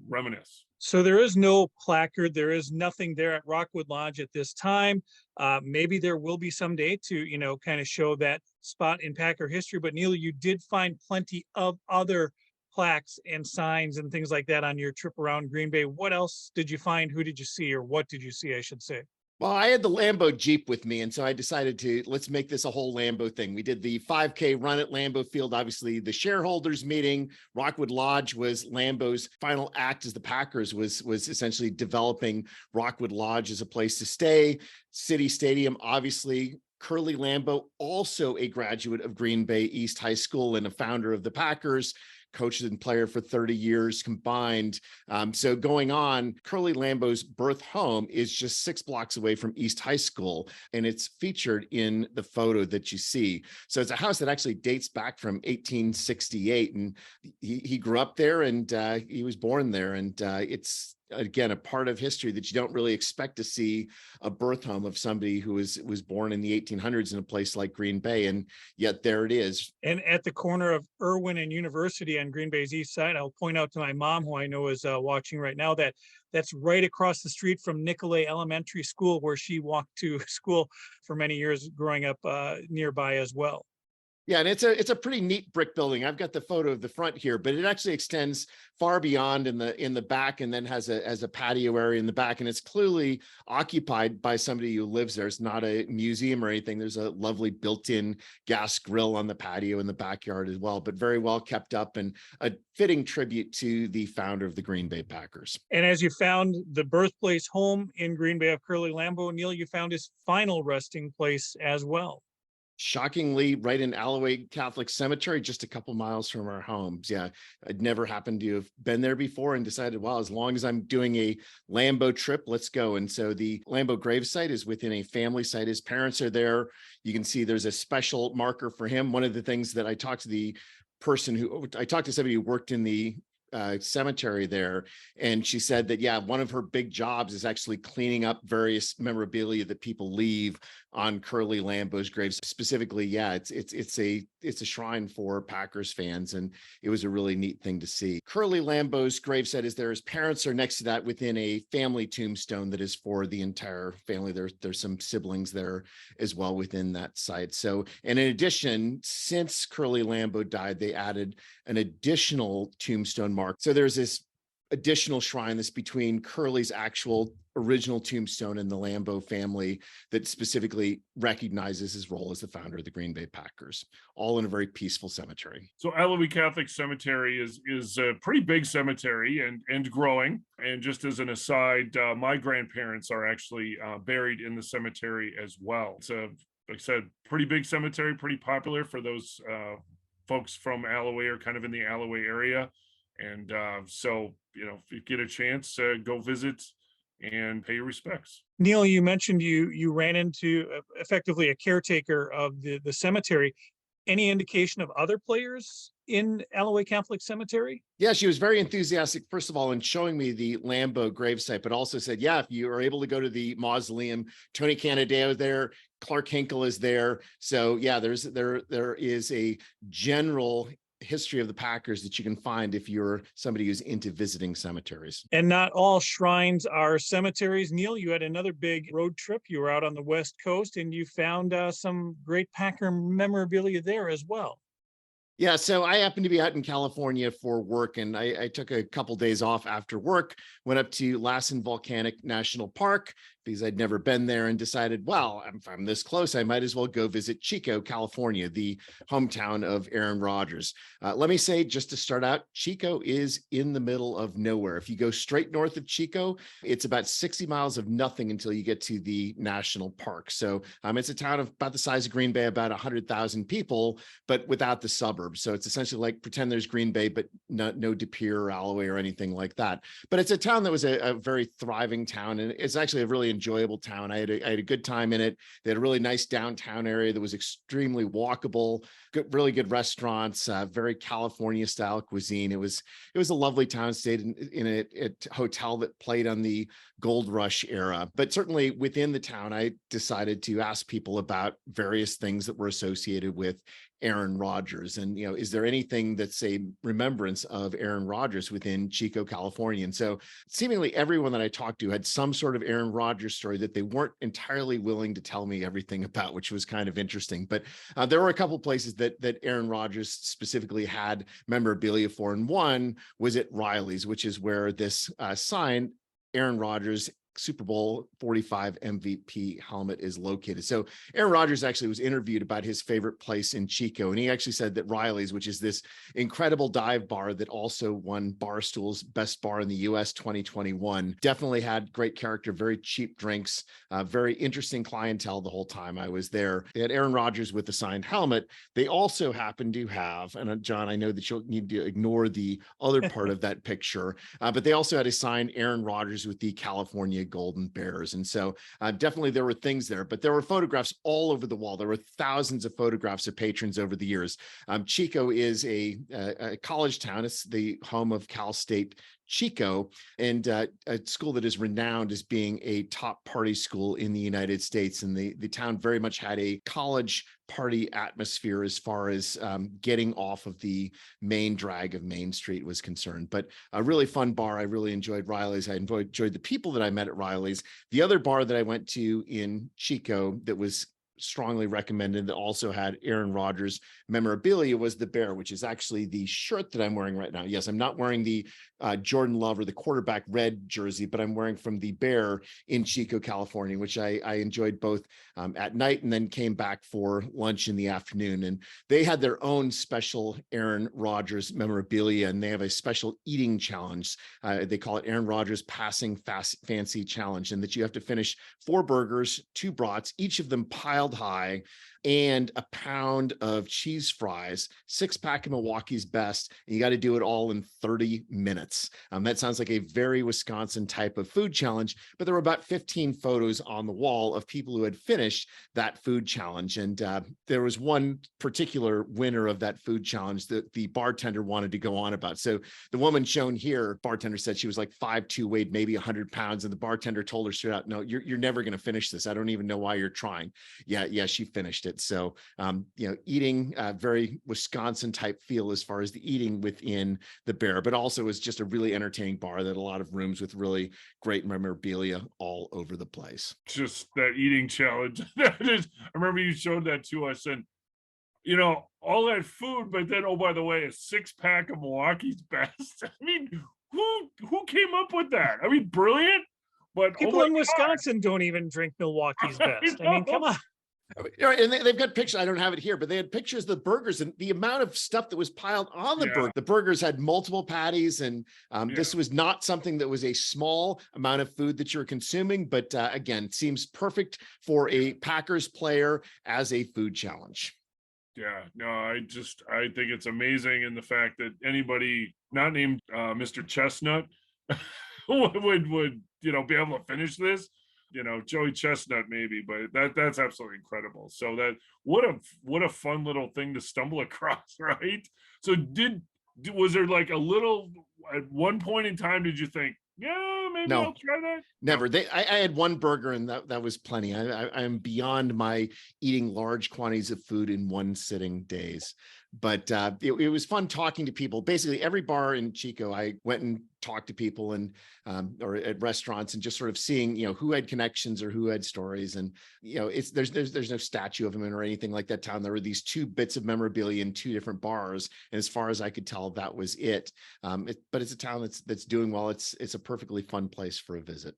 reminisce. So there is no placard. There is nothing there at Rockwood Lodge at this time. Maybe there will be someday to, kind of show that spot in Packer history. But Neil, you did find plenty of other plaques and signs and things like that on your trip around Green Bay. What else did you find? Who did you see, or what did you see, I should say? Well, I had the Lambeau Jeep with me, and so I decided let's make this a whole Lambeau thing. We did the 5K run at Lambeau Field, obviously the shareholders meeting. Rockwood Lodge was Lambeau's final act as the Packers was essentially developing Rockwood Lodge as a place to stay. City Stadium, obviously. Curly Lambeau, also a graduate of Green Bay East High School and a founder of the Packers, coached and player for 30 years combined. So going on, Curly Lambeau's birth home is just 6 blocks away from East High School, and it's featured in the photo that you see. So it's a house that actually dates back from 1868, and he grew up there, and he was born there, and it's, again, a part of history that you don't really expect to see, a birth home of somebody who was born in the 1800s in a place like Green Bay, and yet there it is. And at the corner of Irwin and University on Green Bay's east side, I'll point out to my mom, who I know is watching right now, that's right across the street from Nicolay Elementary School, where she walked to school for many years growing up nearby as well. Yeah, and it's a pretty neat brick building. I've got the photo of the front here, but it actually extends far beyond in the back, and then has a patio area in the back, and it's clearly occupied by somebody who lives there. It's not a museum or anything. There's a lovely built-in gas grill on the patio in the backyard as well, but very well kept up, and a fitting tribute to the founder of the Green Bay Packers. And as you found the birthplace home in Green Bay of Curly Lambeau, Neil, you found his final resting place as well. Shockingly, right in Alloway Catholic Cemetery, just a couple miles from our homes. Yeah, I'd never happened to have been there before, and decided, well, as long as I'm doing a Lambeau trip, let's go. And so the Lambeau gravesite is within a family site. His parents are there. You can see there's a special marker for him. One of the things that I talked to somebody who worked in the cemetery there, and she said that, yeah, one of her big jobs is actually cleaning up various memorabilia that people leave on Curly Lambeau's graves. Specifically, yeah, it's a shrine for Packers fans, and it was a really neat thing to see. Curly Lambeau's gravesite is there. His parents are next to that within a family tombstone that is for the entire family. There's some siblings there as well within that site. So, and in addition, since Curly Lambeau died, they added an additional tombstone mark. So there's this additional shrine that's between Curly's actual original tombstone and the Lambeau family that specifically recognizes his role as the founder of the Green Bay Packers, all in a very peaceful cemetery. So Alloway Catholic Cemetery is a pretty big cemetery and growing. And just as an aside, my grandparents are actually buried in the cemetery as well. It's a, like I said, pretty big cemetery, pretty popular for those folks from Alloway or kind of in the Alloway area. And so, if you get a chance, go visit and pay your respects. Neil, you mentioned you ran into effectively a caretaker of the cemetery. Any indication of other players in Alloway Catholic Cemetery? Yeah, she was very enthusiastic, first of all, in showing me the Lambeau gravesite, but also said, yeah, if you are able to go to the mausoleum, Tony Canadeo is there, Clark Hinkle is there. So yeah, there is a general history of the Packers that you can find if you're somebody who's into visiting cemeteries. And not all shrines are cemeteries. Neil, you had another big road trip. You were out on the West Coast and you found some great Packer memorabilia there as well. Yeah, so I happened to be out in California for work, and I took a couple days off after work, went up to Lassen Volcanic National Park because I'd never been there, and decided, well, if I'm this close, I might as well go visit Chico, California, the hometown of Aaron Rodgers. Let me say, just to start out, Chico is in the middle of nowhere. If you go straight north of Chico, it's about 60 miles of nothing until you get to the national park. So it's a town of about the size of Green Bay, about 100,000 people, but without the suburbs. So it's essentially like pretend there's Green Bay, but no De Pere or Alloway or anything like that. But it's a town that was a very thriving town, and it's actually a really enjoyable town. I had a good time in it. They had a really nice downtown area that was extremely walkable, really good restaurants, very California style cuisine. It was a lovely town. Stayed in a hotel that played on the gold rush era. But certainly within the town, I decided to ask people about various things that were associated with Aaron Rodgers. And, is there anything that's a remembrance of Aaron Rodgers within Chico, California? And so seemingly everyone that I talked to had some sort of Aaron Rodgers story that they weren't entirely willing to tell me everything about, which was kind of interesting. But there were a couple places that Aaron Rodgers specifically had memorabilia for. And one was at Riley's, which is where this sign, Aaron Rodgers Super Bowl 45 MVP helmet, is located. So Aaron Rodgers actually was interviewed about his favorite place in Chico, and he actually said that Riley's, which is this incredible dive bar that also won Barstool's Best Bar in the US 2021, definitely had great character, very cheap drinks, very interesting clientele the whole time I was there. They had Aaron Rodgers with the signed helmet. They also happened to have, and John, I know that you'll need to ignore the other part of that picture, but they also had a signed Aaron Rodgers with the California Golden Bears. And so definitely there were things there, but there were photographs all over the wall. There were thousands of photographs of patrons over the years. Chico is a college town. It's the home of Cal State Chico, and a school that is renowned as being a top party school in the United States. And the town very much had a college party atmosphere as far as getting off of the main drag of Main Street was concerned. But a really fun bar. I really enjoyed Riley's. I enjoyed the people that I met at Riley's. The other bar that I went to in Chico that was strongly recommended that also had Aaron Rodgers memorabilia was the Bear, which is actually the shirt that I'm wearing right now. Yes, I'm not wearing the Jordan Love or the quarterback red jersey, but I'm wearing from the Bear in Chico, California, which I enjoyed both at night and then came back for lunch in the afternoon. And they had their own special Aaron Rodgers memorabilia, and they have a special eating challenge. They call it Aaron Rodgers Passing Fancy Challenge, and that you have to finish 4 burgers, 2 brats, each of them piled high, and a pound of cheese fries, 6-pack of Milwaukee's Best. And you got to do it all in 30 minutes. That sounds like a very Wisconsin type of food challenge, but there were about 15 photos on the wall of people who had finished that food challenge. And there was one particular winner of that food challenge that the bartender wanted to go on about. So the woman shown here, bartender said she was like 5'2", weighed maybe 100 pounds. And the bartender told her straight out, no, you're never going to finish this. I don't even know why you're trying. Yeah, she finished it. So, eating very Wisconsin type feel as far as the eating within the Bear, but also is just a really entertaining bar that had a lot of rooms with really great memorabilia all over the place. Just that eating challenge. I remember you showed that to us, and all that food, but then, oh, by the way, a 6-pack of Milwaukee's Best. I mean, who came up with that? I mean, brilliant, but oh People my in God. Wisconsin don't even drink Milwaukee's best. I mean, come know. on. And they've got pictures. I don't have it here, but they had pictures of the burgers and the amount of stuff that was piled on the Yeah. burger. The burgers had multiple patties, and this was not something that was a small amount of food that you're consuming. But again, seems perfect for a Packers player as a food challenge. Yeah, no, I think it's amazing, and the fact that anybody not named Mr. Chestnut would be able to finish this. Joey Chestnut maybe, but that's absolutely incredible. So that what a fun little thing to stumble across, right? So was there like a little at one point in time, did you think, yeah, maybe No. I'll try that? Never. I had one burger, and that was plenty. I'm beyond my eating large quantities of food in one sitting days. But it was fun talking to people. Basically, every bar in Chico, I went and talked to people, and or at restaurants, and just sort of seeing who had connections or who had stories. And there's no statue of him or anything like that town. There were these 2 bits of memorabilia in 2 different bars, and as far as I could tell, that was it. But it's a town that's doing well. It's a perfectly fun place for a visit.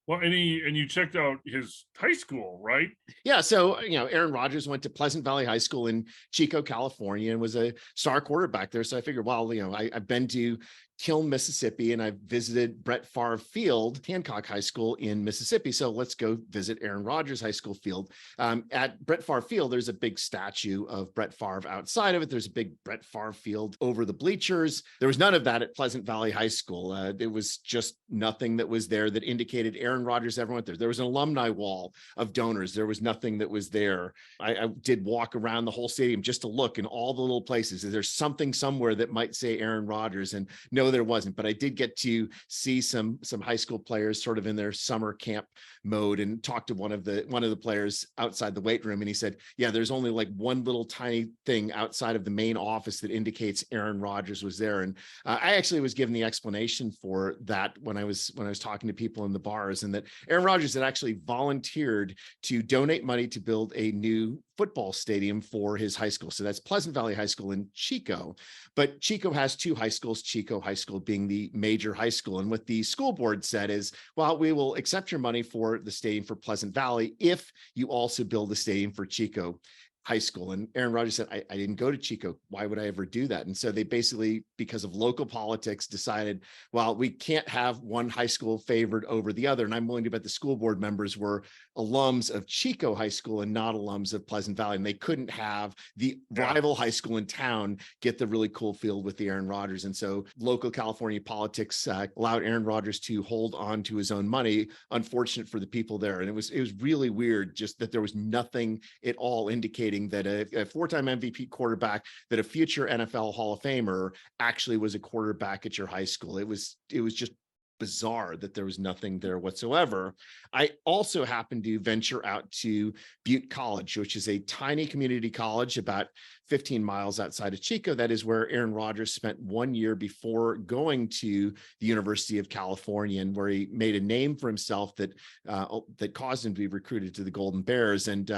Well, and you checked out his high school, right? Yeah. So, Aaron Rodgers went to Pleasant Valley High School in Chico, California, and was a star quarterback there. So I figured, well, I've been to Kiln, Mississippi, and I've visited Brett Favre Field, Hancock High School in Mississippi. So let's go visit Aaron Rodgers High School field. At Brett Favre Field, there's a big statue of Brett Favre outside of it. There's a big Brett Favre field over the bleachers. There was none of that at Pleasant Valley High School. There was just nothing that was there that indicated Aaron Rodgers ever went there. There was an alumni wall of donors. There was nothing that was there. I did walk around the whole stadium just to look in all the little places. Is there something somewhere that might say Aaron Rodgers? And no, there wasn't, but I did get to see some high school players sort of in their summer camp mode, and talk to one of the players outside the weight room. And he said, yeah, there's only like one little tiny thing outside of the main office that indicates Aaron Rodgers was there. And I actually was given the explanation for that when I was talking to people in the bars, and that Aaron Rodgers had actually volunteered to donate money to build a new football stadium for his high school. So that's Pleasant Valley High School in Chico. But Chico has 2 high schools, Chico High School being the major high school. And what the school board said is, well, we will accept your money for the stadium for Pleasant Valley if you also build a stadium for Chico High School. And Aaron Rodgers said, I didn't go to Chico. Why would I ever do that? And so they basically, because of local politics, decided, well, we can't have one high school favored over the other. And I'm willing to bet the school board members were alums of Chico High School and not alums of Pleasant Valley. And they couldn't have the rival high school in town get the really cool field with the Aaron Rodgers. And so local California politics allowed Aaron Rodgers to hold on to his own money. Unfortunate for the people there. And it was really weird just that there was nothing at all indicating that a 4-time MVP quarterback, that a future NFL Hall of Famer actually was a quarterback at your high school. It was just bizarre that there was nothing there whatsoever. I also happened to venture out to Butte College, which is a tiny community college about 15 miles outside of Chico. That is where Aaron Rodgers spent 1 year before going to the University of California, and where he made a name for himself that caused him to be recruited to the Golden Bears. And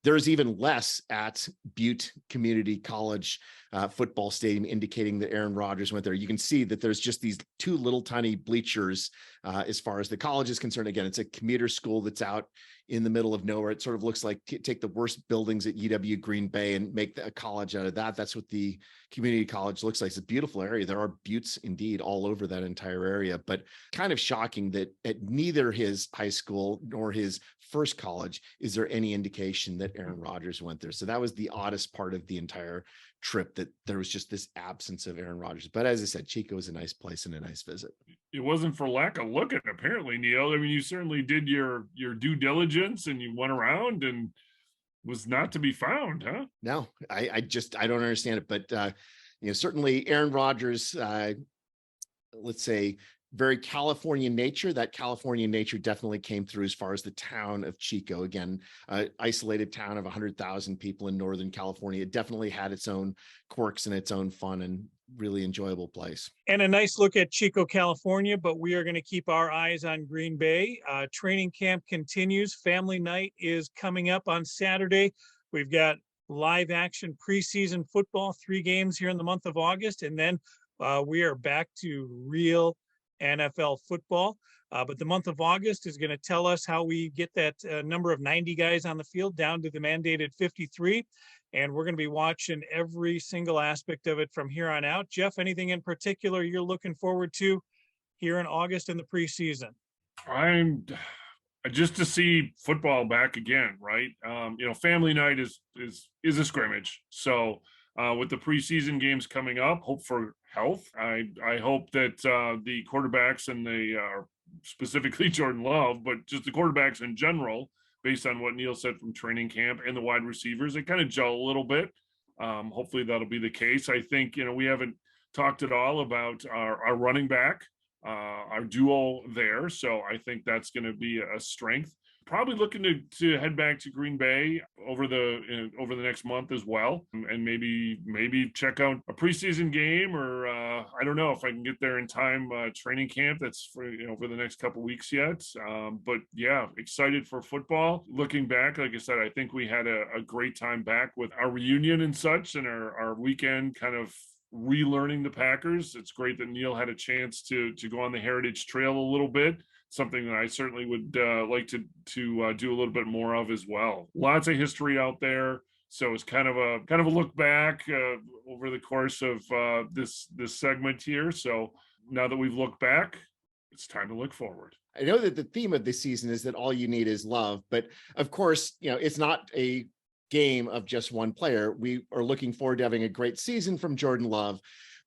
there's even less at Butte Community College football stadium, indicating that Aaron Rodgers went there. You can see that there's just these 2 little tiny bleachers as far as the college is concerned. Again, it's a commuter school that's out in the middle of nowhere. It sort of looks like take the worst buildings at UW Green Bay and make a college out of that. That's what the community college looks like. It's a beautiful area. There are buttes indeed all over that entire area, but kind of shocking that at neither his high school nor his first college is there any indication that Aaron Rodgers went there. So that was the oddest part of the entire trip, that there was just this absence of Aaron Rodgers. But as I said, Chico is a nice place and a nice visit. It wasn't for lack of looking, apparently, Neil. I mean, you certainly did your due diligence, and you went around and was not to be found, huh? No, I don't understand it. But certainly Aaron Rodgers, let's say, very California nature. That California nature definitely came through as far as the town of Chico. Again, isolated town of 100,000 people in Northern California. It definitely had its own quirks and its own fun, and really enjoyable place. And a nice look at Chico, California, but we are going to keep our eyes on Green Bay. Training camp continues. Family night is coming up on Saturday. We've got live action preseason football, 3 games here in the month of August. And then we are back to real NFL football. But the month of August is going to tell us how we get that number of 90 guys on the field down to the mandated 53. And we're going to be watching every single aspect of it from here on out. Jeff, anything in particular you're looking forward to here in August in the preseason? I'm just to see football back again, right? Family night is a scrimmage. So with the preseason games coming up, hope for health. I hope that the quarterbacks and specifically Jordan Love, but just the quarterbacks in general, based on what Neil said from training camp, and the wide receivers, they kind of gel a little bit. Hopefully that'll be the case. I think, we haven't talked at all about our running back, our duo there. So I think that's going to be a strength. Probably looking to head back to Green Bay over the next month as well, and maybe check out a preseason game, or I don't know if I can get there in time. Training camp that's for the next couple weeks yet, but yeah, excited for football. Looking back, like I said, I think we had a great time back with our reunion and such, and our weekend kind of relearning the Packers. It's great that Neil had a chance to go on the Heritage Trail a little bit. Something that I certainly would like to do a little bit more of as well. Lots of history out there, so it's kind of a look back over the course of this segment here. So now that we've looked back, it's time to look forward. I know that the theme of this season is that all you need is love, but of course, it's not a game of just one player. We are looking forward to having a great season from Jordan Love.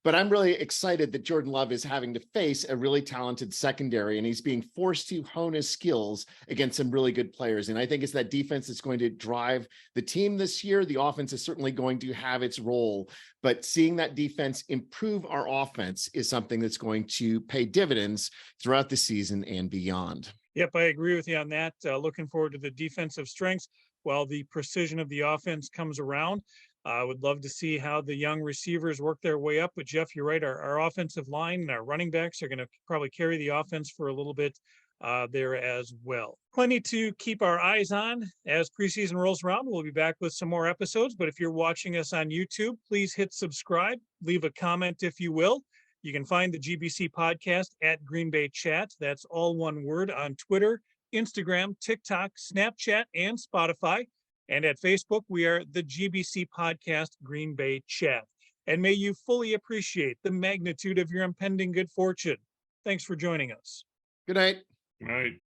But I'm really excited that Jordan Love is having to face a really talented secondary, and he's being forced to hone his skills against some really good players. And I think it's that defense that's going to drive the team this year. The offense is certainly going to have its role, but seeing that defense improve our offense is something that's going to pay dividends throughout the season and beyond. Yep, I agree with you on that. Looking forward to the defensive strengths while the precision of the offense comes around. I would love to see how the young receivers work their way up. But Jeff, you're right. Our offensive line and our running backs are going to probably carry the offense for a little bit there as well. Plenty to keep our eyes on as preseason rolls around. We'll be back with some more episodes. But if you're watching us on YouTube, please hit subscribe. Leave a comment if you will. You can find the GBC podcast at Green Bay Chat. That's all one word on Twitter, Instagram, TikTok, Snapchat, and Spotify. And at Facebook, we are the GBC Podcast Green Bay Chat. And may you fully appreciate the magnitude of your impending good fortune. Thanks for joining us. Good night. Good night.